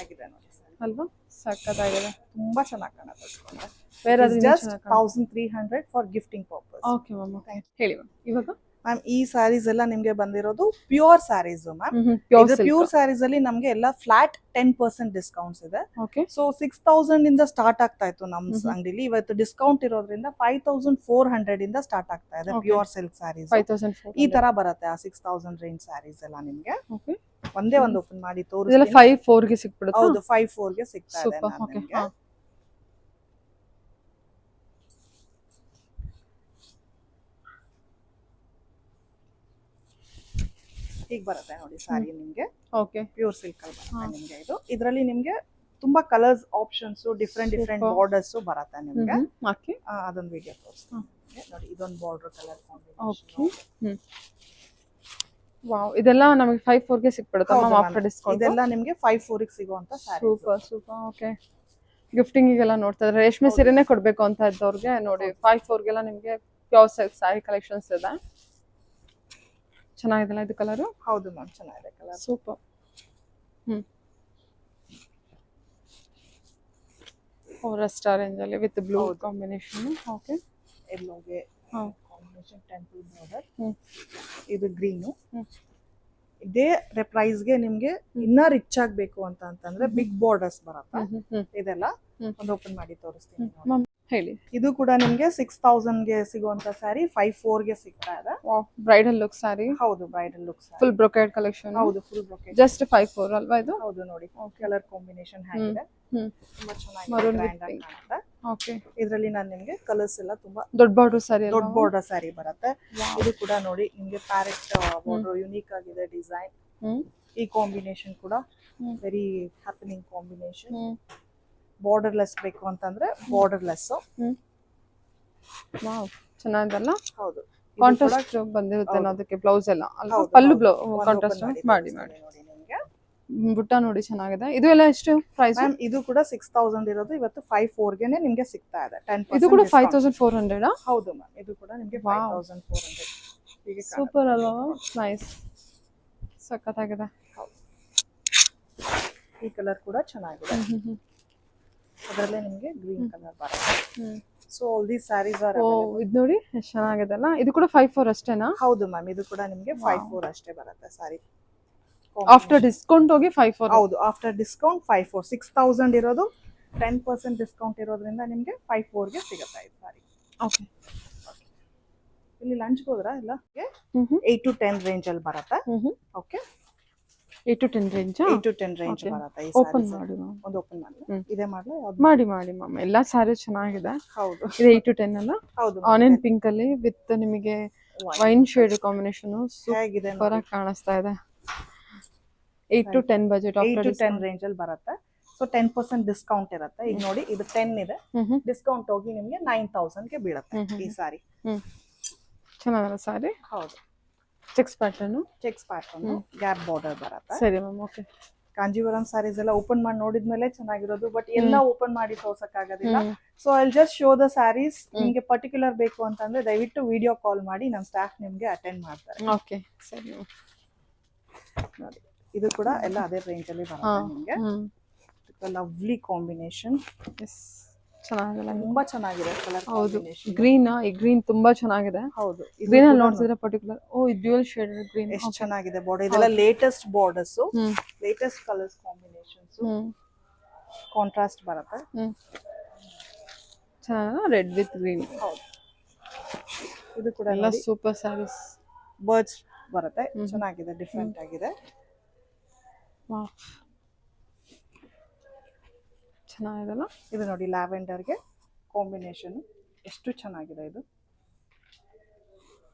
ಆಗಿದೆ ನೋಡಿ ಅಲ್ವಾ? ಸಕ್ಕತ್ತಾಗಿದೆ, ತುಂಬಾ ಚೆನ್ನಾಗಿ ಕಾಣುತ್ತೆ. ಬೇರೆ just 1300 for gifting purpose. Okay ma'am, ಹೇಳಿ ಮ್ಯಾಮ್. ಇವಾಗ ಮ್ಯಾಮ್ ಈ ಸ್ಯಾರೀಸ್ ಎಲ್ಲ ನಿಮ್ಗೆ ಬಂದಿರೋದು pure sarees ma'am. Pure sarees ಅಲ್ಲಿ ನಮ್ಗೆ ಎಲ್ಲ ಫ್ಲಾಟ್ 10% ಡಿಸ್ಕೌಂಟ್ಸ್ ಇದೆ. ಓಕೆ. ಸೊ 6000 ಇಂದ ಸ್ಟಾರ್ಟ್ ಆಗ್ತಾ ಇತ್ತು ನಮ್ ಅಂಗಡಿಲಿ. ಇವತ್ತು ಡಿಸ್ಕೌಂಟ್ ಇರೋದ್ರಿಂದ 5400 ಇಂದ ಸ್ಟಾರ್ಟ್ ಆಗ್ತಾ ಇದೆ ಪ್ಯೂರ್ ಸಿಲ್ಕ್ ಸ್ಯಾರೀಸ್. 5400 ಈ ತರ ಬರುತ್ತೆ ಆ 6000 ರೇಂಜ್ ಸ್ಯಾರೀಸ್ ಎಲ್ಲ ನಿಮ್ಗೆ. ಓಕೆ. ಒಂದೇ ಒಂದು ಓಪನ್ ಮಾಡಿ ಇದೆಲ್ಲ ತೋರಿಸ್ತೀನಿ. 54 ಗೆ ಸಿಕ್ಬಿಡುತ್ತಾ? ಹೌದು, 54 ಗೆ ಸಿಗ್ತಾ ಇದೆ ಸೂಪರ್. ಓಕೆ. ನಿಮ್ಗೆ. ಹೀಗೆ ಬರುತ್ತೆ ನೋಡಿ ಸಾರಿ ನಿಮ್ಗೆ. ಓಕೆ. ಪ್ಯೂರ್ ಸಿಲ್ಕ್ ಅಲ್ಲಿ ಬರುತ್ತೆ ನಿಮ್ಗೆ ಇದು. ಇದರಲ್ಲಿ ನಿಮ್ಗೆ ತುಂಬಾ ಕಲರ್ಸ್ ಆಪ್ಷನ್ಸ್, ಡಿಫ್ರೆಂಟ್ ಬಾರ್ಡರ್ಸ್ ಬರುತ್ತೆ ನಿಮ್ಗೆ. ಓಕೆ. ಅದೊಂದು ವಿಡಿಯೋ ತೋರಿಸ್ತೀನಿ ನೋಡಿ. ಇದೊಂದು ಬಾರ್ಡರ್ ಕಲರ್ ಓಕೆ. ವಾವ್, ಇದೆಲ್ಲ ನಮಗೆ 54 ಗೆ ಸಿಕ್ಬಿಡುತ್ತಾ ಮ್ಯಾಮ್ ಆಫ್ಟರ್ ಡಿಸ್ಕೌಂಟ್? ಇದೆಲ್ಲ ನಿಮ್ಗೆ 54 ಗೆ ಸಿಗುವಂತ sari. Super super. Okay. Gifting ಗೆಲ್ಲ ನೋಡ್ತಾ ಇದ್ರೆ ರೇಷ್ಮೆ ಸೀರೆನೇ ಕೊಡ್ಬೇಕು ಅಂತ ಇದ್ದವ್ರಿಗೆ ನೋಡಿ 54 ಗೆಲ್ಲ ನಿಮಗೆ ಪ್ಯೂರ್ ಸಿಲ್ಕ್ ಸ್ಯಾರಿ ಕಲೆಕ್ಷನ್ಸ್ ಇದೆ. ಚೆನ್ನಾಗಿದೆಲ್ಲ ಇದು ಕಲರ್? ಹೌದು ಮ್ಯಾಮ್, ಚೆನ್ನಾಗಿದೆ ಕಲರ್. ಸೂಪರ್. ರಸ್ಟಾ ರೇಂಜ್ ಅಲ್ಲಿ ವಿತ್ ಬ್ಲೂ ಕಾಂಬಿನೇಷನ್. ಓಕೆ. ಎಲ್ಲೋಗೆ ಕಾಂಬಿನೇಷನ್ ಟೆಂಪಲ್ ಬಾರ್ಡರ್. ಇದು ಗ್ರೀನು. ಇದೇ ಪ್ರೈಸ್ ಗೆ ನಿಮ್ಗೆ ಇನ್ನ ರಿಚ್ ಆಗ್ಬೇಕು ಅಂತ ಅಂತಂದ್ರೆ ಬಿಗ್ ಬಾರ್ಡರ್ಸ್ ಬರುತ್ತೆ. ಇದೆಲ್ಲ ಒಂದು ಓಪನ್ ಮಾಡಿ ತೋರಿಸ್ತೀನಿ ನೋಡಿ. ಹೇಳಿ. ಇದು ಕೂಡ ನಿಮ್ಗೆ 6000 ಗೆ ಸಿಗುವಂತ ಸ್ಯಾರಿ 54 ಗೆ ಸಿಗ್ತಾ ಇದೆ. Bridal look sari. ಹೌದು, bridal look sari. Full brocade collection. ಹೌದು, ಫುಲ್ ಬ್ರೊಕೇಡ್. ಜಸ್ಟ್ 54 ಅಲ್ವಾ ಇದು? ಹೌದು ನೋಡಿ, ಕಲರ್ ಕಾಂಬಿನೇಷನ್ ಹೇಗಿದೆ. ತುಂಬಾ ಚೆನ್ನಾಗಿ ಗ್ರ್ಯಾಂಡ್ ಆಗಿ ಕಾಣುತ್ತೆ. ಓಕೆ. ಇದರಲ್ಲಿ ನಾನು ನಿಮ್ಗೆ ಕಲರ್ಸ್ ಎಲ್ಲ ತುಂಬಾ ದೊಡ್ಡ ಬಾರ್ಡರ್ ಸ್ಯಾರಿ, ದೊಡ್ಡ ಬಾರ್ಡರ್ ಸ್ಯಾರಿ ಬರುತ್ತೆ. ಇದು ಕೂಡ ನೋಡಿ ನಿಮ್ಗೆ ಪ್ಯಾರೆಟ್ ಬಾರ್ಡರ್ ಯೂನಿಕ್ ಆಗಿದೆ ಡಿಸೈನ್. ಈ ಕಾಂಬಿನೇಷನ್ ಕೂಡ ವೆರಿ ಹ್ಯಾಪನಿಂಗ್ ಕಾಂಬಿನೇಷನ್. ಬಾರ್ಡರ್ಲೆಸ್ ಬೇಕು ಅಂತಂದ್ರೆ ಬಾರ್ಡರ್ಲೆಸ್. ವಾವ್, ಚೆನ್ನಾಗಿದೆಲ್ಲ. ಹೌದು, ಕಾಂಟ್ರಾಸ್ಟ್ ಬಂದಿರುತ್ತೆ ಅದಕ್ಕೆ ಬ್ಲೌಸ್ ಎಲ್ಲ ಅಲ್ವಾ? ಪಲ್ಲು ಕಾಂಟ್ರಾಸ್ಟ್ ಮಾಡಿ ನೋಡಿ ನಿಮ್ಗೆ. ಬುಟ್ಟ ನೋಡಿ ಚೆನ್ನಾಗಿದೆ. ಇದು ಎಲ್ಲ ಎಷ್ಟು ಪ್ರೈಸ್ ಮ್ಯಾಮ್? ಇದು ಕೂಡ 6000 ಇರೋದು ಇವತ್ತು 54 ಗೆನೆ ನಿಮ್ಗೆ ಸಿಗ್ತಾ ಇದೆ. 10% ಇದು ಕೂಡ 5400. ಹೌದು ಮ್ಯಾಮ್, ಇದು ಕೂಡ ನಿಮ್ಗೆ 5400. ಹೀಗೆ ಸೂಪರ್ ಅಲ್ವಾ? ನೈಸ್, ಸಖತ್ತಾಗಿದೆ. ಈ ಕಲರ್ ಕೂಡ ಚೆನ್ನಾಗಿದೆ. ಅದರಲ್ಲೇ ನಿಮ್ಗೆ ಗ್ರೀನ್ ಕಲರ್ ಬರುತ್ತೆ. So all these saris are available. ಇದು ನೋಡಿ ಎಷ್ಟು ಚೆನ್ನಾಗಿದೆ ಅಲ್ಲ? ಇದು ಕೂಡ 54 ಅಷ್ಟೇನಾ? ಹೌದು ಮ್ಯಾಮ್, ಇದು ಕೂಡ ನಿಮ್ಗೆ 54 ಅಷ್ಟೇ ಬರುತ್ತೆ ಸಾರಿ. ಆಫ್ಟರ್ ಡಿಸ್ಕೌಂಟ್ ಹೋಗಿ 54. ಹೌದು, ಆಫ್ಟರ್ ಡಿಸ್ಕೌಂಟ್ 54. 6000 ಇರೋದು 10% ಡಿಸ್ಕೌಂಟ್ ಇರೋದ್ರಿಂದ ನಿಮ್ಗೆ 54 ಗೆ ಸಿಗುತ್ತೆ ಈ ಸಾರಿ. ಓಕೆ. ಇಲ್ಲಿ ಲಂಚ್ ಹೋದ್ರಾ ಇಲ್ಲ ಹ್ಮ್ 8 to 10 ರೇಂಜ್ ಅಲ್ಲಿ ಬರುತ್ತೆ. Hmm okay 8 to 10 range 8 to 10 range Okay. ಬರುತ್ತೆ ಈ ಓಪನ್ ಸ್ಯಾರೀಸ್. ಮಾಡಿ ಮ್ಯಾಮ್. ಒಂದು ಓಪನ್ ಮಾಡಿ ಹ್ಮ್. ಇದೇ ಮಾಡ್ಲಾ ಯಾವ್ದು? ಮಾಡಿ ಮ್ಯಾಮ್, ಎಲ್ಲಾ ಸ್ಯಾರಿ ಚೆನ್ನಾಗಿದೆ. ಹೌದು ಇದು 8 to 10 ಅಲ್ಲ? ಹೌದು ಆನಿಯನ್ ಪಿಂಕ್ ಅಲ್ಲಿ ವಿತ್ ನಿಮಗೆ ವೈನ್ ಶೇಡ್ ಕಾಂಬಿನೇಷನ್ ಹೇಗಿದೆ ಸೂಪರ್ ಆಗಿ ಕಾಣಿಸ್ತಾ ಇದೆ. 8 to 10 ಬಜೆಟ್ 8 to 10 ರೇಂಜ್ ಅಲ್ಲಿ ಬರುತ್ತೆ. ಸೊ 10% ಡಿಸ್ಕೌಂಟ್ ಇರುತ್ತೆ. ಈಗ ನೋಡಿ ಇದು 10 ಇದೆ, ಡಿಸ್ಕೌಂಟ್ ಹೋಗಿ ನಿಮಗೆ 9000 ಗೆ ಬೀಳುತ್ತೆ ಈ ಸಾರಿ. ಚೆನ್ನಾಗಲ್ಲ ಸಾರಿ. ಹೌದು cheques pattern. Cheques pattern gap border ಬರುತ್ತೆ. ಸರಿ ಮ್ಯಾಮ್. ಓಕೆ. ಕಾಂಜೀವರಂ ಸಾರೀಸ್ ಎಲ್ಲ ಓಪನ್ ಮಾಡಿ ನೋಡಿದ್ಮೇಲೆ ಚೆನ್ನಾಗಿರೋದು, ಬಟ್ ಎಲ್ಲ ಓಪನ್ ಮಾಡಿ ತೋರ್ಸಕ್ ಆಗೋದಿಲ್ಲ. So I just show the sarees. ನಿಮ್ಗೆ ಪರ್ಟಿಕ್ಯುಲರ್ ಬೇಕು ಅಂತಂದ್ರೆ ದಯವಿಟ್ಟು ವಿಡಿಯೋ ಕಾಲ್ ಮಾಡಿ ನಮ್ಮ ಸ್ಟಾಫ್ ನಿಮ್ಗೆ ಅಟೆಂಡ್ ಮಾಡ್ತಾರೆ. ಓಕೆ ಸರಿ. ನೋಡಿ ಇದು ಕೂಡ ಎಲ್ಲ ಅದೇ ರೇಂಜ್ ಅಲ್ಲಿ ಬರುತ್ತೆ ನಿಮ್ಗೆ. Lovely combination. ಎಸ್ ಚೆನ್ನಾಗಿಲ್ಲ. ತುಂಬಾ ಚೆನ್ನಾಗಿದೆ ಕಲರ್ ಹೌದು. ಕಾಂಬಿನೇಷನ್. ಗ್ರೀನ್ ಈ ಗ್ರೀನ್ ತುಂಬಾ ಚೆನ್ನಾಗಿದೆ. ಹೌದು ಗ್ರೀನ್ ಅಲ್ಲಿ ನೋಡ್ತಿದ್ರೆ ಪರ್ಟಿಕ್ಯುಲರ್ ಇದು ಡ್ಯುಯಲ್ ಶೇಡ್ ಗ್ರೀನ್. ಎಷ್ಟು ಚೆನ್ನಾಗಿದೆ ಬಾರ್ಡರ್. ಇದೆಲ್ಲ latest borders, latest colours combinations, contrast ಬರುತ್ತೆ. ಚೆನ್ನಾಗಿದೆ. Red with green. ಹೌದು ಇದು ಕೂಡ ಎಲ್ಲ ಸೂಪರ್ ಸ್ಯಾರೀಸ್. ಬರ್ಡ್ಸ್ ಬರುತ್ತೆ. ಚೆನ್ನಾಗಿದೆ, ಡಿಫ್ರೆಂಟ್ ಆಗಿದೆ. ಚೆನ್ನಾಗಿದೆಲ್ಲ. ಇದು ನೋಡಿ ಲ್ಯಾವೆಂಡರ್ಗೆ ಕಾಂಬಿನೇಷನ್ ಎಷ್ಟು ಚೆನ್ನಾಗಿದೆ ಇದು.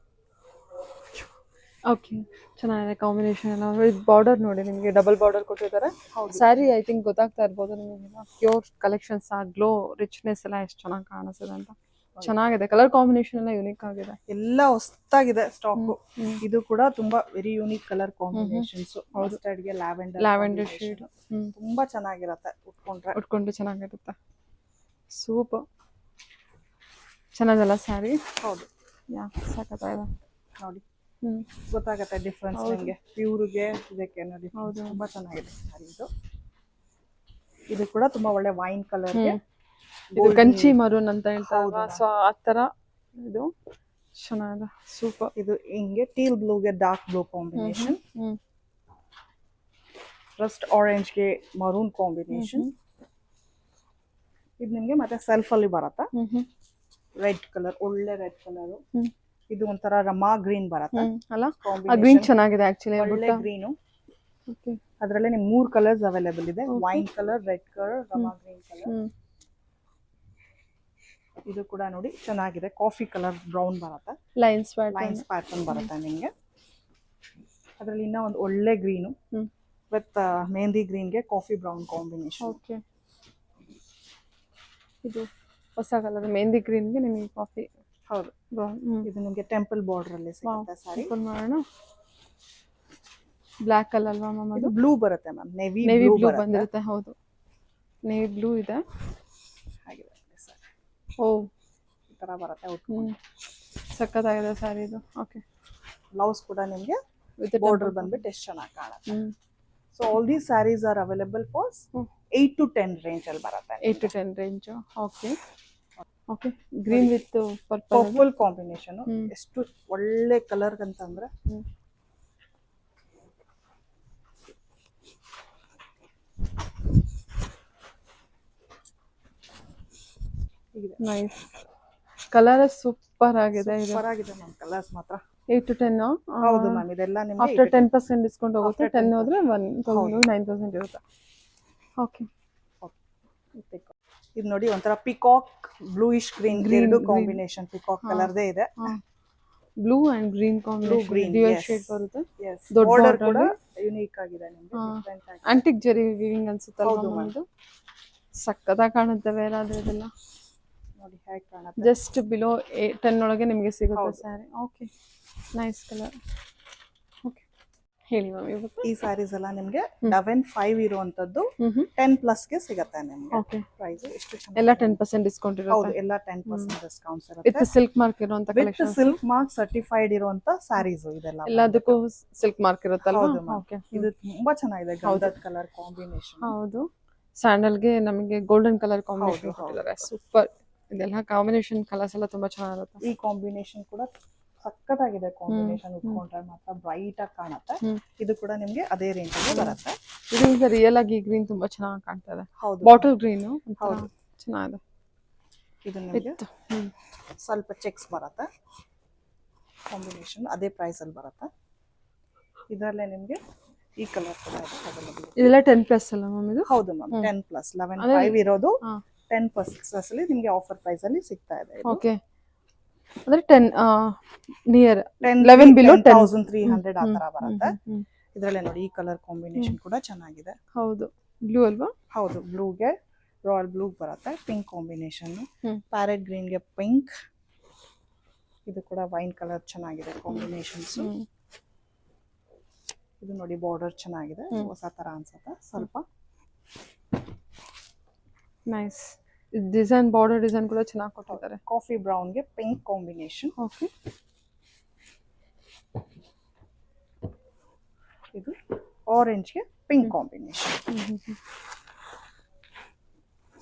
ಓಕೆ ಚೆನ್ನಾಗಿದೆ ಕಾಂಬಿನೇಷನ್ ಎಲ್ಲ. ವಿತ್ ಬಾರ್ಡರ್ ನೋಡಿ ನಿಮಗೆ ಡಬಲ್ ಬಾರ್ಡರ್ ಕೊಟ್ಟಿದ್ದಾರೆ. ಸ್ಯಾರಿ ಐ ಥಿಂಕ್ ಗೊತ್ತಾಗ್ತಾ ಇರ್ಬೋದು ನಿಮಗೆ. ಪ್ಯೂರ್ ಕಲೆಕ್ಷನ್ಸ್ ಆ ಗ್ಲೋ ರಿಚ್ನೆಸ್ ಎಲ್ಲ ಎಷ್ಟು ಚೆನ್ನಾಗಿ ಕಾಣಿಸ್ತದೆ ಅಂತ. ಚೆನ್ನಾಗಿದೆ. ಕಲರ್ ಕಾಂಬಿನೇಷನ್ ಎಲ್ಲ ಯುನಿಕ್ ಆಗಿದೆ. ಎಲ್ಲ ಹೊಸದಾಗಿದೆ ಸ್ಟಾಕ್. ಇದು ಕೂಡ ತುಂಬಾ very unique colour combinations. Mustard ಗೆ ಲ್ಯಾವೆಂಡರ್ ಶೇಡ್ ತುಂಬಾ ಚೆನ್ನಾಗಿರುತ್ತೆ. ಉಟ್ಕೊಂಡು ಚೆನ್ನಾಗಿರುತ್ತೆ. ಸೂಪರ್ ಚೆನ್ನಾಗಲ್ಲ ಸ್ಯಾರಿ. ಹೌದು ಯಾ ಸಾಕಾಗಿದೆ ನೋಡಿ. ಗೊತ್ತಾಗತ್ತೆ ಡಿಫ್ರೆನ್ಸ್ ನಿಮಗೆ ಪ್ಯೂರ್ಗೆ ಇದಕ್ಕೆ ನೋಡಿ. ಹೌದು ತುಂಬಾ ಚೆನ್ನಾಗಿದೆ ಸ್ಯಾರಿ ಇದು. ಇದು ಕೂಡ ತುಂಬಾ ಒಳ್ಳೆ ವೈನ್ ಕಲರ್ಗೆ ಇದು ಕಂಚಿ ಮರೂನ್ ಅಂತ ಹೇಳ್ತಾರಲ್ವಾ, ಸೊ ಆ ತರ ಇದು ಚೆನ್ನಾಗಿದೆ. ಸೂಪರ್. ಇದು ಹಿಂಗೆ ಟೀಲ್ ಬ್ಲೂಗೆ dark blue combination, rust orange ಗೆ ಮರೂನ್ ಕಾಂಬಿನೇಷನ್. ಇದು ನಿಮ್ಗೆ ಮತ್ತೆ ಸೆಲ್ಫ್ ಅಲ್ಲಿ ಬರುತ್ತೆ. ರೆಡ್ ಕಲರ್, ಒಳ್ಳೆ ರೆಡ್ ಕಲರ್. ಇದು ಒಂಥರ ರಮಾ ಗ್ರೀನ್ ಬರುತ್ತೆ ಅಲ್ಲ? ಆ ಗ್ರೀನ್ ಚೆನ್ನಾಗಿದೆ ಆಕ್ಚುಲಿ. ಒಳ್ಳೆ ಗ್ರೀನು. ಅದರಲ್ಲೇ ನಿಮ್ಗೆ 3 ಕಲರ್ಸ್ ಅವೈಲೇಬಲ್ ಇದೆ. Wine colour, red colour, Rama green colour. ಇದು ಕೂಡ ನೋಡಿ ಚೆನ್ನಾಗಿದೆ. ಕಾಫಿ ಕಲರ್ ಬ್ರೌನ್ ಬರುತ್ತೆ. ಲೈನ್ಸ್ ಪ್ಯಾಟರ್ನ್ ಬರುತ್ತೆ ನಿಮಗೆ. ಅದರಲ್ಲಿ ಇನ್ನೂ ಒಂದು ಒಳ್ಳೆ ಗ್ರೀನು ವಿತ್ ಮೆಹಂದಿ ಗ್ರೀನ್ಗೆ ಕಾಫಿ ಬ್ರೌನ್ ಕಾಂಬಿನೇಷನ್. ಓಕೆ. ಇದು ಹೊಸ ಕಲರ್ ಮೆಹಂದಿ ಗ್ರೀನ್ಗೆ ನಿಮಗೆ ಕಾಫಿ. ಹೌದು ಬ್ರೌನ್. ಇದು ನಿಮಗೆ ಟೆಂಪಲ್ ಬಾರ್ಡರ್ ಅಲ್ಲಿ ಸಿಗುತ್ತೆ ಸಾರಿ. ಓಪನ್ ಮಾಡೋಣ. ಬ್ಲ್ಯಾಕ್ ಕಲರ್ ಅಲ್ವಾ ಮ್ಯಾಮ್? ಇದು ಬ್ಲೂ ಬರುತ್ತೆ ಮ್ಯಾಮ್. ನೇವಿ ಬ್ಲೂ ಬಂದಿರುತ್ತೆ. ಹೌದು ನೇವಿ ಬ್ಲೂ ಇದೆ. ಹಾಗಿದೆ ಸರ್. ಓ ಈ ತರ ಬರುತ್ತೆ. ಸಕ್ಕತ್ತಾಗಿದೆ ಸ್ಯಾರಿ ಇದು. ಓಕೆ. ಬ್ಲೌಸ್ ಕೂಡ ನಿಮಗೆ ವಿತ್ ಬಾರ್ಡರ್ ಬಂದ್ಬಿಟ್ಟು ಎಷ್ಟು ಚೆನ್ನಾಗಿ ಕಾಣುತ್ತೆ. So all these saris are available for 8 to 10 range ಅಲ್ಲಿ ಬರುತ್ತೆ. 8 to 10 range. Okay. Okay. Green with purple combination. ಎಷ್ಟು ಒಳ್ಳೆ ಕಲರ್ ಅಂತಂದ್ರೆ ನೈಸ್. ಕಲರ್ ಸೂಪರ್ ಆಗಿದೆ. ಸೂಪರ್ ಆಗಿದೆ ಮ್ಯಾಮ್ ಕಲರ್ಸ್ ಮಾತ್ರ. 8 to 10. ಹೌದು ಮ್ಯಾಮ್. ಇದೆಲ್ಲ ನಿಮಗೆ ಆಫ್ಟರ್ 10% ಡಿಸ್ಕೌಂಟ್ ಹೋಗುತ್ತೆ. 10 ಹೋದ್ರೆ 9,000 ಇರುತ್ತೆ. ಓಕೆ. ಇದು ನೋಡಿ ಒಂಥರ ಪಿಕಾಕ್ ಬ್ಲೂಯಿಶ್ ಗ್ರೀನ್ ಎರಡು ಕಾಂಬಿನೇಷನ್. ಪಿಕಾಕ್ ಕಲರ್ದೇ ಇದೆ. Blue and green combination dual shade ಬರುತ್ತೆ. ದೊಡ್ಡ ಬಾರ್ಡರ್ ಕೂಡ ಯೂನಿಕ್ ಆಗಿದೆ ನಿಮಗೆ. ಡಿಫರೆಂಟ್ ಆಗಿ ಆಂಟಿಕ್ ಜರಿ ವೀವಿಂಗ್ ಅನ್ಸುತ್ತಲ್ವಾ ಇದು. ಸಕ್ಕತ್ತಾಗಿ ಕಾಣುತ್ತೆ. ಬೇರೆ ಆದ್ರೆ ಇದೆಲ್ಲ ನೋಡಿ ಹೇಗೆ ಕಾಣುತ್ತೆ. ಜಸ್ಟ್ ಬಿಲೋ 10 ಒಳಗೆ ನಿಮಗೆ ಸಿಗುತ್ತೆ sari. Okay. Nice colour. Okay ಹೇಳಿ ಮ್ಯಾಮ್. ಇವತ್ತು ಈ ಸ್ಯಾರೀಸ್ ಎಲ್ಲ ನಿಮಗೆ 11,500 ಇರುವಂತದ್ದು 10+ ಗೆ ಸಿಗುತ್ತೆ ನಿಮಗೆ. ಓಕೆ. ಪ್ರೈಸ್ ಎಷ್ಟು ಚೆನ್ನಾಗಿ ಎಲ್ಲ 10% ಡಿಸ್ಕೌಂಟ್ ಇರುತ್ತೆ. ಹೌದು ಎಲ್ಲ 10% ಡಿಸ್ಕೌಂಟ್ಸ್ ಇರುತ್ತೆ. ವಿತ್ ಸಿಲ್ಕ್ ಮಾರ್ಕ್ ಇರುವಂತ collection. With silk mark certified ಇರುವಂತ ಸ್ಯಾರೀಸ್ ಇದೆಲ್ಲ. ಎಲ್ಲದಕ್ಕೂ ಸಿಲ್ಕ್ ಮಾರ್ಕ್ ಇರುತ್ತಲ್ವಾ? ಓಕೆ. ಇದು ತುಂಬಾ ಚೆನ್ನಾಗಿದೆ. ಗಂಧದ ಕಲರ್ ಕಾಂಬಿನೇಷನ್. ಹೌದು. ಸ್ಯಾಂಡಲ್ಗೆ ನಮಗೆ ಗೋಲ್ಡನ್ ಕಲರ್ ಕಾಂಬಿನೇಷನ್ ಕೊಟ್ಟಿದ್ದಾರೆ. ಸೂಪರ್. ಇದೆಲ್ಲ ಕಾಂಬಿನೇಷನ್ ಕಲರ್ಸ್ ಎಲ್ಲ ತುಂಬಾ ಚೆನ್ನಾಗಿರುತ್ತೆ. ಈ ಕಾಂಬಿನೇಷನ್ ಕೂಡ ಸಕ್ಕತ್ತಾಗಿದೆ. ಕಾಂಬಿನೇಷನ್ ಉಟ್ಕೊಂಡ್ರೆ ಮಾತ್ರ ಬ್ರೈಟ್ ಆಗಿ ಕಾಣುತ್ತೆ. ಇದು ಕೂಡ ನಿಮ್ಗೆ ಅದೇ ರೇಂಜ್ ಅಲ್ಲಿ ಬರುತ್ತೆ. ಇದು ಈಗ ರಿಯಲ್ ಆಗಿ ಗ್ರೀನ್ ತುಂಬಾ ಚೆನ್ನಾಗಿ ಕಾಣ್ತಾ ಇದೆ. ಹೌದು. Bottle green. ಹೌದು ಚೆನ್ನಾಗಿದೆ. ಇದು ನಿಮಗೆ ವಿತ್ ಸ್ವಲ್ಪ ಚೆಕ್ಸ್ ಬರುತ್ತೆ, ಕಾಂಬಿನೇಷನ್ ಅದೇ ಪ್ರೈಸ್ ಅಲ್ಲಿ ಬರುತ್ತೆ. ಇದರಲ್ಲೇ ನಿಮಗೆ ಈ ಕಲರ್ ಕೂಡ ಇದೆ ಅವೈಲೇಬಲ್. ಇದೆಲ್ಲ 10+ ಅಲ್ಲ ಮ್ಯಾಮ್ ಇದು? ಹೌದು ಮ್ಯಾಮ್, 10+, 11.5 ಇರೋದು 10% ಅಲ್ಲಿ ನಿಮಗೆ ಆಫರ್ ಪ್ರೈಸ್ ಅಲ್ಲಿ ಸಿಗ್ತಾ ಇದೆ. ಓಕೆ, ಅಂದ್ರೆ 10 ನಿಯರ್ 11 ಬಿಲೋ 10,300 ಆ ತರ ಬರುತ್ತೆ. ಇದರಲ್ಲೇ ನೋಡಿ ಈ ಕಲರ್ ಕಾಂಬಿನೇಷನ್ ಕೂಡ ಚೆನ್ನಾಗಿದೆ. ಹೌದು, ಬ್ಲೂ ಅಲ್ವಾ? ಹೌದು, ಬ್ಲೂಗೆ ರಾಯಲ್ ಬ್ಲೂ ಬರುತ್ತೆ, ಪಿಂಕ್ ಕಾಂಬಿನೇಷನ್, ಪ್ಯಾರೆಟ್ ಗ್ರೀನ್ಗೆ ಪಿಂಕ್. ಇದು ಕೂಡ ವೈನ್ ಕಲರ್ ಚೆನ್ನಾಗಿದೆ ಕಾಂಬಿನೇಷನ್ಸ್. ಇದು ನೋಡಿ ಬಾರ್ಡರ್ ಚೆನ್ನಾಗಿದೆ, ಹೊಸ ತರ ಅನ್ಸುತ್ತೆ ಸ್ವಲ್ಪ. ನೈಸ್ ಡಿಸೈನ್, ಬಾರ್ಡರ್ ಡಿಸೈನ್ ಕೂಡ ಚೆನ್ನಾಗಿ ಕೊಟ್ಟಿದ್ದಾರೆ. ಕಾಫಿ ಬ್ರೌನ್ಗೆ ಪಿಂಕ್ ಕಾಂಬಿನೇಷನ್. ಓಕೆ, ಇದು ಆರೆಂಜ್ಗೆ ಪಿಂಕ್ ಕಾಂಬಿನೇಷನ್.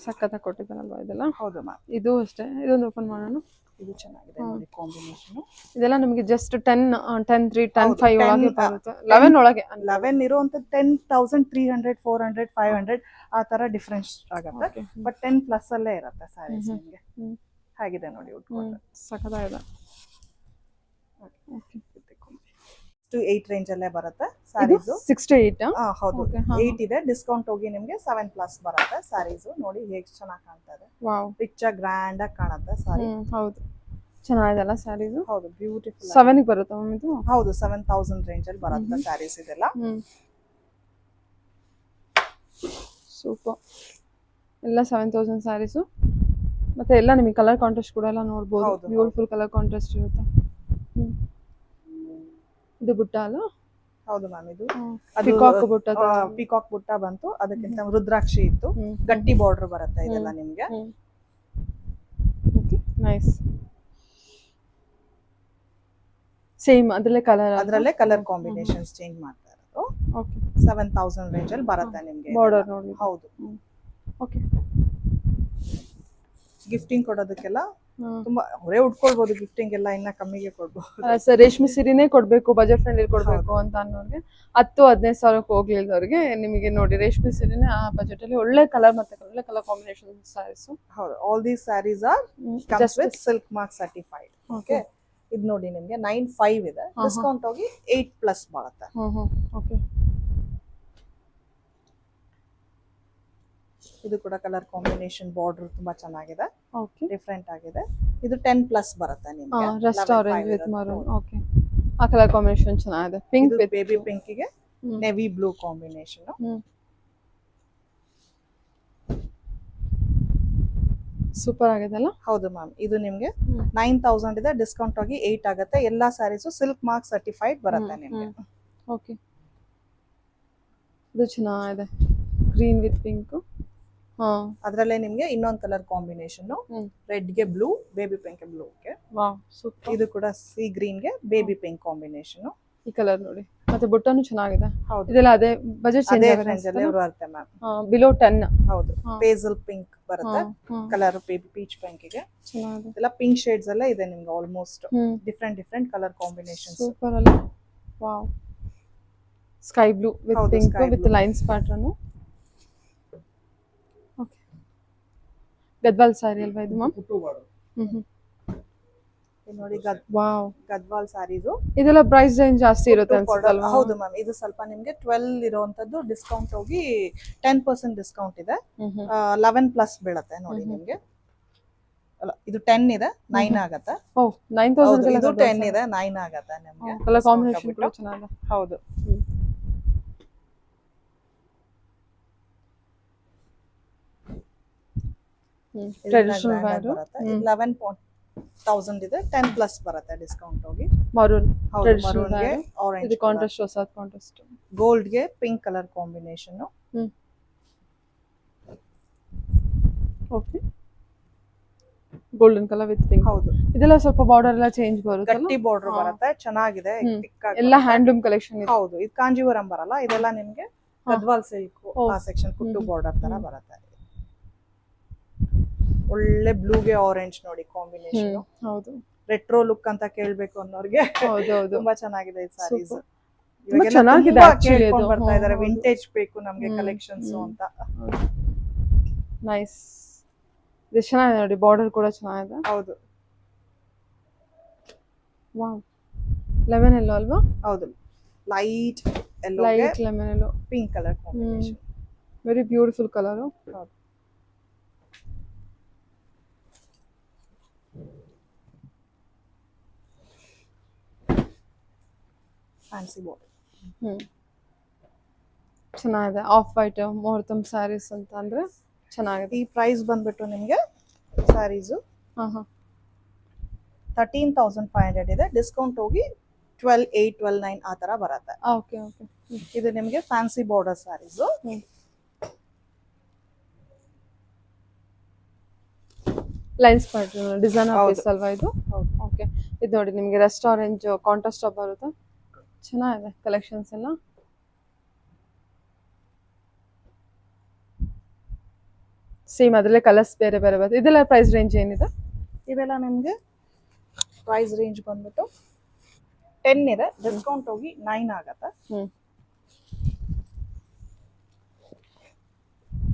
ಸಖತ್ತಾಗಿ ಕೊಟ್ಟಿದ್ದಾರಲ್ವಾ ಇದೆಲ್ಲ? ಹೌದು ಮ್ಯಾಮ್. ಇದು ಅಷ್ಟೇ, ಇದೊಂದು ಓಪನ್ ಮಾಡೋಣ. ಇದು ಚೆನ್ನಾಗಿದೆ ನೋಡಿ ಕಾಂಬಿನೇಷನ್. ಇದೆಲ್ಲ ನಮಗೆ ಜಸ್ಟ್ 10, 10, 3, 10, 5 ಒಳಗೆ ಬರುತ್ತೆ. 11 ಒಳಗೆ 11 ಇರುವಂತ 10,300, 400, 500 ಆ ತರ ಡಿಫ್ರೆನ್ಸ್ ಆಗುತ್ತೆ. ಬಟ್ 10+ ಅಲ್ಲೇ ಇರುತ್ತೆ ಸ್ಯಾರೀಸ್ ನಿಮಗೆ. ಹಾಗಿದೆ ನೋಡಿ ಉಟ್ಕೊಂಡ್ರೆ ಸಖತ್ತಾಗಿದೆ. ಟು 8 ರೇಂಜ್ ಅಲ್ಲೇ ಬರುತ್ತೆ ಸ್ಯಾರೀಸ್. 6 to 8. ಹೌದು, 8 ಇದೆ. ಡಿಸ್ಕೌಂಟ್ ಹೋಗಿ ನಿಮಗೆ 7+ ಬರುತ್ತೆ ಸ್ಯಾರೀಸ್. ನೋಡಿ ಹೇಗೆ ಚೆನ್ನಾಗಿ ಕಾಣ್ತಾ ಇದೆ. ವಾವ್, ರಿಚ್ ಆಗಿ ಗ್ರ್ಯಾಂಡ್ ಆಗಿ ಕಾಣುತ್ತೆ ಸ್ಯಾರಿ. ಹೌದು, ಚೆನ್ನಾಗಿದೆಲ್ಲ ಸ್ಯಾರೀಸ್. ಹೌದು, ಬ್ಯೂಟಿಫುಲ್. 7 ಗೆ ಬರುತ್ತೆ ಮ್ಯಾಮ್ ಇದು? ಹೌದು, 7,000 ರೇಂಜ್ ಅಲ್ಲಿ ಬರುತ್ತೆ ಸ್ಯಾರೀಸ್ ಇದೆಲ್ಲ. ಸೂಪರ್. ಎಲ್ಲ 7,000 ಸ್ಯಾರೀಸು. ಮತ್ತೆ ಎಲ್ಲ ನಿಮಗೆ ಕಲರ್ ಕಾಂಟ್ರಾಸ್ಟ್ ಕೂಡ ಎಲ್ಲ ನೋಡ್ಬೋದು. ಬ್ಯೂಟಿಫುಲ್ ಕಲರ್ ಕಾಂಟ್ರಾಸ್ಟ್ ಇರುತ್ತೆ. ಇದು ಬುಟ್ಟ ಅಲ್ಲ? ಹೌದು ಮ್ಯಾಮ್, ಇದು ಪಿಕಾಕ್ ಬುಟ್ಟ. ಪಿಕಾಕ್ ಬುಟ್ಟ ಬಂತು, ಅದಕ್ಕಿಂತ ರುದ್ರಾಕ್ಷಿ ಇತ್ತು, ಗಟ್ಟಿ ಬಾರ್ಡರ್ ಬರುತ್ತೆ ಇದೆಲ್ಲ ನಿಮ್ಗೆ. ನೈಸ್. ಸೇಮ್ ಅದರಲ್ಲೇ ಕಲರ್ ಕಾಂಬಿನೇಷನ್ಸ್ ಚೇಂಜ್ ಮಾಡ್ತಾ ಇರೋದು. ಓಕೆ, 7,000 ರೇಂಜ್ ಅಲ್ಲಿ ಬರುತ್ತೆ ನಿಮ್ಗೆ ಬಾರ್ಡರ್ ನೋಡಿ. ಹೌದು. ಓಕೆ, ಗಿಫ್ಟಿಂಗ್ ಕೊಡೋದಕ್ಕೆಲ್ಲ ತುಂಬಾ ಅವರೇ ಉಟ್ಕೊಳ್ಬಹುದು. ಗಿಫ್ಟಿಂಗ್ ಎಲ್ಲ ಇನ್ನ ಕಮ್ಮಿಗೆ ಕೊಡ್ಬಹುದು ಸರ್. ರೇಷ್ಮೆ ಸೀರೆನೇ ಕೊಡ್ಬೇಕು, ಬಜೆಟ್ ಫ್ರೆಂಡ್ಲಿ ಕೊಡ್ಬೇಕು ಅಂತ ಅನ್ನೋರಿಗೆ 10-15 ಸಾವಿರಕ್ಕೆ ಹೋಗ್ಲಿಲ್ದವ್ರಿಗೆ ನಿಮಗೆ ನೋಡಿ ರೇಷ್ಮೆ ಸೀರೆನೇ ಆ ಬಜೆಟ್ ಅಲ್ಲಿ ಒಳ್ಳೆ ಕಲರ್ ಮತ್ತೆ ಒಳ್ಳೆ ಕಲರ್ ಕಾಂಬಿನೇಷನ್ ಸ್ಯಾರೀಸ್. ಹೌದು, all these saris are comes with silk mark certified. Okay, ಇದು ನೋಡಿ ನಿಮಗೆ 9,500 ಇದೆ. ಡಿಸ್ಕೌಂಟ್ ಹೋಗಿ 8+ ಬರುತ್ತೆ. ಓಕೆ, ಇದು ಕೂಡ ಕಲರ್ ಕಾಂಬಿನೇಷನ್, ಬಾರ್ಡರ್ ತುಂಬಾ ಚೆನ್ನಾಗಿದೆ, ಓಕೆ, ಡಿಫರೆಂಟ್ ಆಗಿದೆ. ಇದು 10+ ಬರುತ್ತೆ ನಿಮಗೆ. Rust orange with maroon. Okay, ಆ ಕಲರ್ ಕಾಂಬಿನೇಷನ್ ಚೆನ್ನಾಗಿದೆ. ಪಿಂಕ್ ವಿತ್ ಬೇಬಿ ಪಿಂಕ್ ಗೆ ನೆವಿ ಬ್ಲೂ ಕಾಂಬಿನೇಷನ್. ಸೂಪರ್ ಆಗಿದೆ ಅಲ್ಲ? ಹೌದು ಮ್ಯಾಮ್, ಇದು ನಿಮಗೆ 9,000 ಇದೆ. ಡಿಸ್ಕೌಂಟ್ ಹೋಗಿ 8 ಆಗುತ್ತೆ. ಎಲ್ಲಾ ಸ್ಯಾರೀಸು ಸಿಲ್ಕ್ ಮಾರ್ಕ್ ಸರ್ಟಿಫೈಡ್ ಬರುತ್ತೆ ನಿಮಗೆ. ಓಕೆ, ಇದು ಚೆನ್ನಾಗಿದೆ, ಗ್ರೀನ್ ವಿತ್ ಪಿಂಕ್. ಅದರಲ್ಲೇ ನಿಮಗೆ ಇನ್ನೊಂದು ಕಲರ್ ಕಾಂಬಿನೇಷನ್, ರೆಡ್ ಗೆ ಬ್ಲೂ, ಬೇಬಿ ಪಿಂಕ್ ಗೆ ಬ್ಲೂ. Wow, super. ಇದು ಕೂಡ ಸಿ ಗ್ರೀನ್ ಗೆ ಬೇಬಿ ಪಿಂಕ್ ಕಾಂಬಿನೇಷನ್. ಈ ಕಲರ್ ನೋಡಿ, ಮತ್ತೆ ಬುಟ್ಟನು ಚೆನ್ನಾಗಿದೆ. ಹೌದು, ಇದೆಲ್ಲ ಅದೇ ಬಜೆಟ್ ಚೇಂಜ್ ರೇಂಜ್ ಅಲ್ಲಿ ಬರುತ್ತೆ ಮ್ಯಾಮ್. ಬಿಲೋ 10. ಹೌದು, ಪೇಸಲ್ ಪಿಂಕ್ ಬರುತ್ತೆ, ಕಲರ್ ಬೇಬಿ ಪೀಚ್ ಪಿಂಕ್ ಗೆ. ಚೆನ್ನಾಗಿದೆ. ಎಲ್ಲ ಪಿಂಕ್ ಶೇಡ್ಸ್ ಎಲ್ಲ ಇದೆ ನಿಮ್ಗೆ. Almost different colour combinations. Super ಅಲ್ಲ? Wow, sky blue with pink with lines pattern. Okay, Gadwal sari ಅಲ್ವಾ ಇದು ಮ್ಯಾಮ್? ನೋಡಿ ವಾವ್, ಗದ್ವಾಲ್ ಸ್ಯಾರೀಸು. ಇದೆಲ್ಲ ಪ್ರೈಸ್ ರೇಂಜ್ ಜಾಸ್ತಿ ಇರುತ್ತೆ ಅನ್ಸುತ್ತಲ್ವಾ? ಹೌದು ಮ್ಯಾಮ್, ಇದು ಸ್ವಲ್ಪ ನಿಮ್ಗೆ 12 ಇರುವಂತದ್ದು ಡಿಸ್ಕೌಂಟ್ ಹೋಗಿ 10% ಡಿಸ್ಕೌಂಟ್ ಇದೆ. 11+ ಬೀಳುತ್ತೆ ನೋಡಿ ನಿಮ್ಗೆ. ಅಲ್ಲ, ಇದು 10 ಇದೆ, 9 ಆಗತ್ತೆ. ಓ, 9,000 ಇದು 10 ಇದೆ, 9 ಆಗತ್ತೆ ನಿಮ್ಗೆ. ಕಲರ್ ಕಾಂಬಿನೇಷನ್ ಕೂಡ ಚೆನ್ನಾಗಿದೆ. ಹೌದು, ಟ್ರೆಡಿಷನಲ್ ವೇರ್ ಬರುತ್ತೆ. 11,000 ಇದೆ, 10+ ಬರುತ್ತೆ ಡಿಸ್ಕೌಂಟ್ ಹೋಗಿ. ಮರೂನ್, ಹೌದು, ಟ್ರೆಡಿಷನಲ್ ಮರೂನ್ ಗೆ ವೇರ್. ಆರೆಂಜ್. ಇದು ಕಾಂಟ್ರಾಸ್ಟ್, ಹೊಸ ಕಾಂಟ್ರಾಸ್ಟ್. ಗೋಲ್ಡ್ ಗೆ pink colour combination. Okay, golden colour with pink. ಹೌದು, ಇದೆಲ್ಲ ಸ್ವಲ್ಪ ಬಾರ್ಡರ್ ಎಲ್ಲ ಚೇಂಜ್ ಬರುತ್ತೆ, ಗಟ್ಟಿ ಬಾರ್ಡರ್ ಬರುತ್ತೆ, ಚೆನ್ನಾಗಿದೆ. ಎಲ್ಲ ಹ್ಯಾಂಡ್ಲೂಮ್ ಕಲೆಕ್ಷನ್ ಇದೆ. ಹೌದು, ಇದು ಕಾಂಜೀವರಂ ಬರಲ್ಲ, ಇದೆಲ್ಲ ನಿಮ್ಗೆ ಗದ್ವಾಲ್ ಸಿಲ್ಕ್ ಆ ಸೆಕ್ಷನ್ ಕುಟ್ಟು ಬಾರ್ಡರ್ ತರ ಬರುತ್ತೆ. ಒಳ್ಳೆ ಬ್ಲೂಗೆ ಆರೆಂಜ್ ನೋಡಿ ಕಾಂಬಿನೇಷನ್. ಹೌದು, ರೆಟ್ರೋ ಲುಕ್ ಅಂತ ಕೇಳ್ಬೇಕು ಅನ್ನೋರ್ಗೆ ಹೌದು, ತುಂಬಾ ಚೆನ್ನಾಗಿದೆ ಈ ಸ್ಯಾರೀಸ್. ತುಂಬಾ ಚೆನ್ನಾಗಿದೆ actually ಇದು. ಬರ್ತಾ ಇದಾರೆ, ವಿಂಟೇಜ್ ಬೇಕು ನಮ್ಗೆ ಕಲೆಕ್ಷನ್ಸ್ ಅಂತ. ನೈಸ್. ಇದು ಚೆನ್ನಾಗಿದೆ ನೋಡಿ, ಬಾರ್ಡರ್ ಕೂಡ ಚೆನ್ನಾಗಿದೆ. ಹೌದು ವಾವ್, ಲೆಮನ್ ಎಲ್ಲೋ ಅಲ್ವಾ? ಹೌದು, ಲೈಟ್ ಎಲ್ಲೋ, ಲೈಟ್ ಲೆಮನ್ ಎಲ್ಲೋ, pink colour combination. Very beautiful colour. Fancy border. ಚೆನ್ನಾಗಿದೆ. ಆಫ್ ವೈಟ್ ಮುಹೂರ್ತಂ ಸ್ಯಾರೀಸ್ ಅಂತ ಅಂದ್ರೆ ಚೆನ್ನಾಗಿದೆ. ಈ ಪ್ರೈಸ್ ಬಂದ್ಬಿಟ್ಟು ನಿಮಗೆ ಸ್ಯಾರೀಸು ಹಾ ಹಾ 13,500 ಇದೆ. ಡಿಸ್ಕೌಂಟ್ ಹೋಗಿ 12,800, 12,900 ಆ ತರ ಬರುತ್ತೆ. Okay okay. ಇದು ನಿಮಗೆ fancy border sarees. Lines pattern design ಹೌದು. ಪೀಸ್ ಅಲ್ವಾ ಇದು? ಹೌದು. ಓಕೆ. ಇದು ನೋಡಿ ನಿಮಗೆ ರೆಸ್ಟ್ ಆರೆಂಜ್ ಕಾಂಟ್ರಾಸ್ಟ್ ಬರುತ್ತೆ. ಚೆನ್ನಾಗಿದೆ ಕಲೆಕ್ಷನ್ಸ್ ಎಲ್ಲ. ಸೇಮ್ ಅದರಲ್ಲೇ ಕಲರ್ಸ್ ಬೇರೆ ಬೇರೆ ಬರುತ್ತೆ. ಇದೆಲ್ಲ ಪ್ರೈಸ್ ರೇಂಜ್ ಏನಿದೆ? ಇದೆಲ್ಲ ನಿಮಗೆ ಪ್ರೈಸ್ ರೇಂಜ್ ಬಂದ್ಬಿಟ್ಟು 10 ಇದೆ. ಡಿಸ್ಕೌಂಟ್ ಹೋಗಿ 9 ಆಗತ್ತೆ.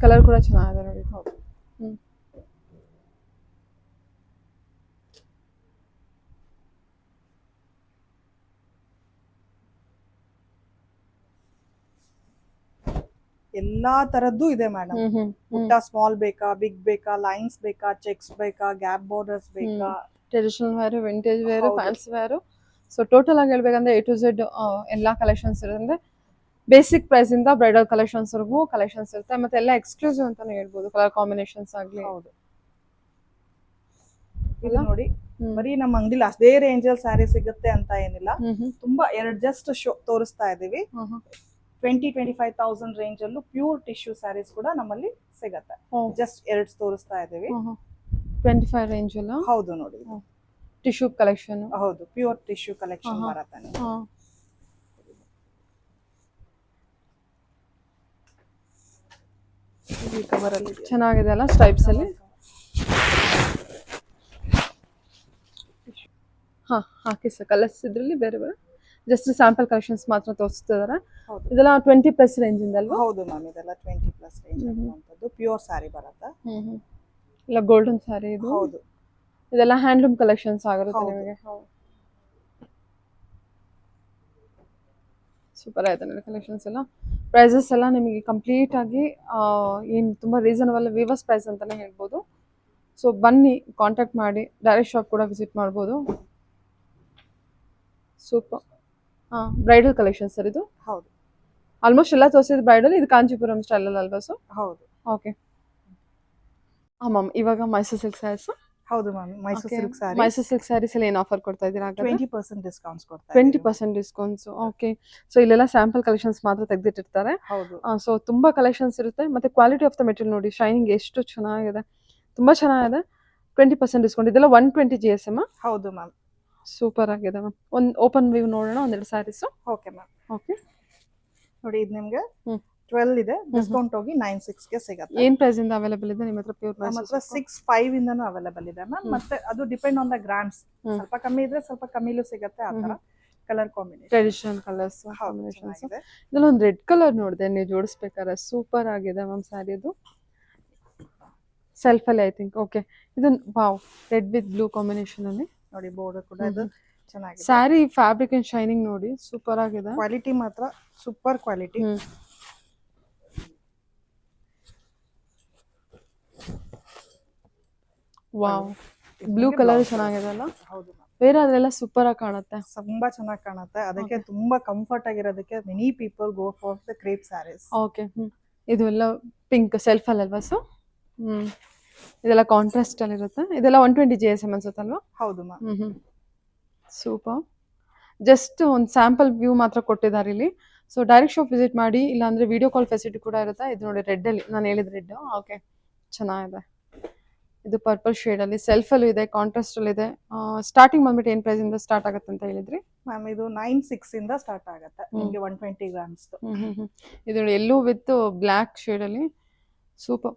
ಕಲರ್ ಕೂಡ ಚೆನ್ನಾಗಿದೆ ನೋಡಿ. ಹೌದು. ಎಲ್ಲಾ ತರದ್ದು ಇದೆ ಮೇಡಮ್. ಪುಟ್ಟ ಸ್ಮಾಲ್ ಬೇಕಾ, ಬಿಗ್ ಬೇಕಾ, ಲೈನ್ಸ್ ಬೇಕಾ, ಚೆಕ್ಸ್ ಬೇಕಾ, ಗ್ಯಾಪ್ ಬಾರ್ಡರ್ಸ್ ಬೇಕಾ, ಟ್ರೆಡಿಷನಲ್ ವೇರ್, ವಿಂಟೇಜ್ ವೇರ್, ಹೌದು. Fancy wear. ಸೊ ಟೋಟಲ್ ಆಗಿ ಹೇಳ್ಬೇಕಂದ್ರೆ A to Z ಎಲ್ಲಾ ಕಲೆಕ್ಷನ್ಸ್ ಇರುತ್ತೆ. ಬೇಸಿಕ್ ಪ್ರೈಸ್ ಇಂದ ಬ್ರೈಡಲ್ ಕಲೆಕ್ಷನ್ಸ್ ವರೆಗೂ ಕಲೆಕ್ಷನ್ಸ್ ಇರುತ್ತೆ. ಮತ್ತೆ ಎಲ್ಲ ಎಕ್ಸ್ಕ್ಲೂಸಿವ್ ಅಂತಾನೆ ಹೇಳ್ಬೋದು. ಕಲರ್ ಕಾಂಬಿನೇಷನ್ಸ್ ಆಗ್ಲಿ. ಹೌದು. ಇದು ನೋಡಿ, ಬರೀ ನಮ್ಮ ಅಂಗಡಿಲಿ ಅದೇ ರೇಂಜ್ ಅಲ್ಲಿ ಸ್ಯಾರಿ ಸಿಗುತ್ತೆ ಅಂತ ಏನಿಲ್ಲ. ತುಂಬಾ ಜಸ್ಟ್ ಶೋ ತೋರಿಸ್ತಾ ಇದೀವಿ. 20,000-25,000 ರೇಂಜ್ ಅಲ್ಲೂ ಪ್ಯೂರ್ ಟಿಶ್ಯೂ ಸ್ಯಾರೀಸ್ ಕೂಡ ನಮ್ಮಲ್ಲಿ ಸಿಗತ್ತೆ. ಜಸ್ಟ್ 2 ತೋರಿಸ್ತಾ ಇದೀವಿ. 25 ರೇಂಜ್ ಅಲ್ಲ? ಹೌದು ನೋಡಿ, ಟಿಶ್ಯೂ ಕಲೆಕ್ಷನ್. ಹೌದು, ಪ್ಯೂರ್ ಟಿಶ್ಯೂ ಕಲೆಕ್ಷನ್ ಬರುತ್ತೆ. ಈ ಕವರ್ ಅಲ್ಲಿ ಚೆನ್ನಾಗಿದೆ ಅಲ್ಲ ಸ್ಟ್ರೈಪ್ಸ್ ಅಲ್ಲಿ? ಹಾ ಹಾಕಿ ಸರ್. ಕಲರ್ಸ್ ಇದ್ರಲ್ಲಿ ಬೇರೆ ಬೇರೆ ಜಸ್ಟ್ ಸ್ಯಾಂಪಲ್ ಕಲೆಕ್ಷನ್ಸ್ ಮಾತ್ರ ತೋರಿಸ್ತಿದ್ದಾರೆ. ಇದೆಲ್ಲ 20+ ರೇಂಜ್ ಇಂದ ಅಲ್ವಾ? ಹೌದು ಮ್ಯಾಮ್, ಇದೆಲ್ಲ 20+ ರೇಂಜ್ ಅನ್ನುವಂಥದ್ದು ಪ್ಯೂರ್ ಸ್ಯಾರಿ ಬರುತ್ತೆ. ಇಲ್ಲ ಗೋಲ್ಡನ್ ಸ್ಯಾರಿ ಇದು. ಹೌದು. ಇದೆಲ್ಲ ಹ್ಯಾಂಡ್ಲೂಮ್ ಕಲೆಕ್ಷನ್ಸ್ ಆಗಿರುತ್ತೆ ನಿಮಗೆ. ಸೂಪರ್ ಆಯ್ತು ನೋಡಿ ಕಲೆಕ್ಷನ್ಸ್ ಎಲ್ಲ. ಪ್ರೈಸಸ್ ಎಲ್ಲ ನಿಮಗೆ ಕಂಪ್ಲೀಟ್ ಆಗಿ ಏನು ತುಂಬ ರೀಸನಬಲ್ ವಿವರ್ಸ್ ಪ್ರೈಸ್ ಅಂತಾನೆ ಹೇಳ್ಬೋದು. ಸೊ ಬನ್ನಿ, ಕಾಂಟ್ಯಾಕ್ಟ್ ಮಾಡಿ, ಡೈರೆಕ್ಟ್ ಶಾಪ್ ಕೂಡ ವಿಸಿಟ್ ಮಾಡ್ಬೋದು. ಸೂಪರ್. ಬ್ರೈಡಲ್ ಕಲೆಕ್ಷನ್ ಸರ್ ಇದು? ಹೌದು. ಆಲ್ಮೋಸ್ಟ್ ಎಲ್ಲ ತೋರಿಸಿದ ಬ್ರೈಡಲ್. ಇದು ಕಾಂಚೀಪುರಂ ಸ್ಟೈಲಲ್ಲಿ ಅಲ್ವಾ ಸರ್? ಹೌದು. ಓಕೆ. ಮ್ಯಾಮ್ ಇವಾಗ ಮೈಸೂರು ಸಿಲ್ಕ್ ಸ್ಯಾರೀಸ್? ಹೌದು ma'am, Mysore silk sari. Mysore silk sarees ಅಲ್ಲಿ ಏನು ಆಫರ್ ಕೊಡ್ತಾ ಇದ್ದೀರಾ? 20% ಡಿಸ್ಕೌಂಟ್ಸ್ ಕೊಡ್ತಾ 20% ಡಿಸ್ಕೌಂಟ್ಸ್. ಓಕೆ. ಸೊ ಇಲ್ಲೆಲ್ಲ ಸ್ಯಾಂಪಲ್ ಕಲೆಕ್ಷನ್ಸ್ ಮಾತ್ರ ತೆಗೆದಿಟ್ಟಿರ್ತಾರೆ. ಹೌದು. ಸೊ ತುಂಬಾ ಕಲೆಕ್ಷನ್ಸ್ ಇರುತ್ತೆ. ಮತ್ತೆ ಕ್ವಾಲಿಟಿ ಆಫ್ ದ ಮೆಟೀರಿಯಲ್ ನೋಡಿ, ಶೈನಿಂಗ್ ಎಷ್ಟು ಚೆನ್ನಾಗಿದೆ, ತುಂಬಾ ಚೆನ್ನಾಗಿದೆ. 20% ಡಿಸ್ಕೌಂಟ್. ಇದೆಲ್ಲ 120 GSM? ಹೌದು ಮ್ಯಾಮ್. ಸೂಪರ್ ಆಗಿದೆ ಮ್ಯಾಮ್. ಒಂದು ಓಪನ್ ವ್ಯೂ ನೋಡೋಣ, ಒಂದೆರಡು ಸ್ಯಾರೀಸ್. Okay ma'am. ಓಕೆ ನೋಡಿ, ಇದು ನಿಮಗೆ 12 ಇದೆ. ಡಿಸ್ಕೌಂಟ್ ಹೋಗಿ 96 ಗೆ ಸಿಗುತ್ತೆ. ಏನ್ ಪ್ರೈಸ್ ಇಂದ ಅವೈಲೇಬಲ್ ಇದೆ ನಿಮ್ಮ ಹತ್ರ? ಪ್ಯೂರ್ ನಮ್ಮ ಹತ್ರ 6,500 ಇಂದನೂ ಅವೈಲೇಬಲ್ ಇದೆ ಮ್ಯಾಮ್. ಮತ್ತೆ ಅದು ಡಿಪೆಂಡ್ ಆನ್ ದ ಗ್ರಾಮ್ಸ್. ಸ್ವಲ್ಪ ಕಮ್ಮಿ ಇದ್ರೆ ಸ್ವಲ್ಪ ಕಮ್ಮಿಲೂ ಸಿಗುತ್ತೆ. ಆ ತರ colour combination, traditional colours combinations. ಇದೆಲ್ಲ ಒಂದು ರೆಡ್ ಕಲರ್ ನೋಡಿದೆ ನೀವು ಜೋಡಿಸ್ಬೇಕಾದ್ರೆ, ಸೂಪರ್ ಆಗಿದೆ ಮ್ಯಾಮ್ ಸ್ಯಾರಿ. ಇದು ಸೆಲ್ಫ್ ಅಲ್ಲಿ ಐ ಥಿಂಕ್. ಓಕೆ. ಇದು wow, red with blue combination ಅಲ್ಲಿ ನೋಡಿ. ಬೋರ್ಡರ್ ಕೂಡ ಇದು ಚೆನ್ನಾಗಿದೆ. ಸ್ಯಾರಿ ಫ್ಯಾಬ್ರಿಕ್ ಅಂಡ್ ಶೈನಿಂಗ್ ನೋಡಿ, ಸೂಪರ್ ಆಗಿದೆ. ಕ್ವಾಲಿಟಿ ಮಾತ್ರ super quality. Wow, blue colour ಚೆನ್ನಾಗಿದೆ ಅಲ್ಲ? ಹೌದು. ಬೇರೆ ಅದೆಲ್ಲ ಸೂಪರ್ ಆಗಿ ಕಾಣುತ್ತೆ. ತುಂಬಾ ಚೆನ್ನಾಗಿ ಕಾಣುತ್ತೆ. ಅದಕ್ಕೆ ತುಂಬಾ ಕಂಫರ್ಟ್ ಆಗಿರೋದಕ್ಕೆ many people go for the crepe saris. Okay. ಇದು ಎಲ್ಲ ಪಿಂಕ್ ಸೆಲ್ಫ್ ಅಲ್ಲಿ ಅಲ್ವಾ? ಸೊ ಇದೆಲ್ಲ ಕಾಂಟ್ರಾಸ್ಟ್ ಅಲ್ಲಿ ಇರುತ್ತೆ. ಇದೆಲ್ಲ 120 GSM ಅನ್ಸುತ್ತಲ್ವಾ? ಹೌದು ಮ್ಯಾಮ್. ಸೂಪರ್. ಜಸ್ಟ್ ಒಂದು ಸ್ಯಾಂಪಲ್ ವ್ಯೂ ಮಾತ್ರ ಕೊಟ್ಟಿದ್ದಾರೆ ಇಲ್ಲಿ. ಸೊ ಡೈರೆಕ್ಟ್ ಶಾಪ್ ವಿಸಿಟ್ ಮಾಡಿ, ಇಲ್ಲಾಂದ್ರೆ ವಿಡಿಯೋ ಕಾಲ್ ಫೆಸಿಲಿಟಿ ಕೂಡ ಇರುತ್ತೆ. ಇದು ನೋಡಿ ರೆಡ್ ಅಲ್ಲಿ, ನಾನು ಹೇಳಿದ ರೆಡ್. ಓಕೆ, ಚೆನ್ನಾಗಿದೆ. ಇದು ಪರ್ಪಲ್ ಶೇಡ್ ಅಲ್ಲಿ ಸೆಲ್ಫ್ ಅಲ್ಲೂ ಇದೆ, ಕಾಂಟ್ರಾಸ್ಟ್ ಅಲ್ಲಿ ಇದೆ. ಸ್ಟಾರ್ಟಿಂಗ್ ಬಂದ್ಬಿಟ್ಟು ಏನ್ ಪ್ರೈಸ್ ಇಂದ ಸ್ಟಾರ್ಟ್ ಆಗುತ್ತೆ ಅಂತ ಹೇಳಿದ್ರಿ ಮ್ಯಾಮ್? ಇದು 96 ಇಂದ ಸ್ಟಾರ್ಟ್ ಆಗುತ್ತೆ ನಿಮಗೆ 120 ಗ್ರಾಮ್ಸ್. ಇದು ನೋಡಿ ಎಲ್ಲೋ ವಿತ್ ಬ್ಲ್ಯಾಕ್ ಶೇಡ್ ಅಲ್ಲಿ, super.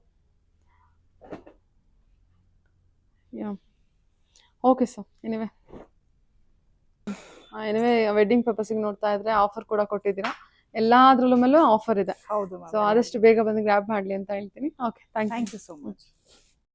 Okay sir. Anyway wedding ಪರ್ಪಸ್ಗೆ ನೋಡ್ತಾ ಇದ್ರೆ ಆಫರ್ ಕೂಡ ಕೊಟ್ಟಿದ್ದೀರಾ. ಎಲ್ಲಾದ್ರಲ್ಲೂ ಮೇಲೂ ಆಫರ್ ಇದೆ. ಹೌದು. ಸೊ ಆದಷ್ಟು ಬೇಗ ಬಂದು ಗ್ರ್ಯಾಬ್ ಮಾಡ್ಲಿ ಅಂತ ಹೇಳ್ತೀನಿ. Okay, thank you so much.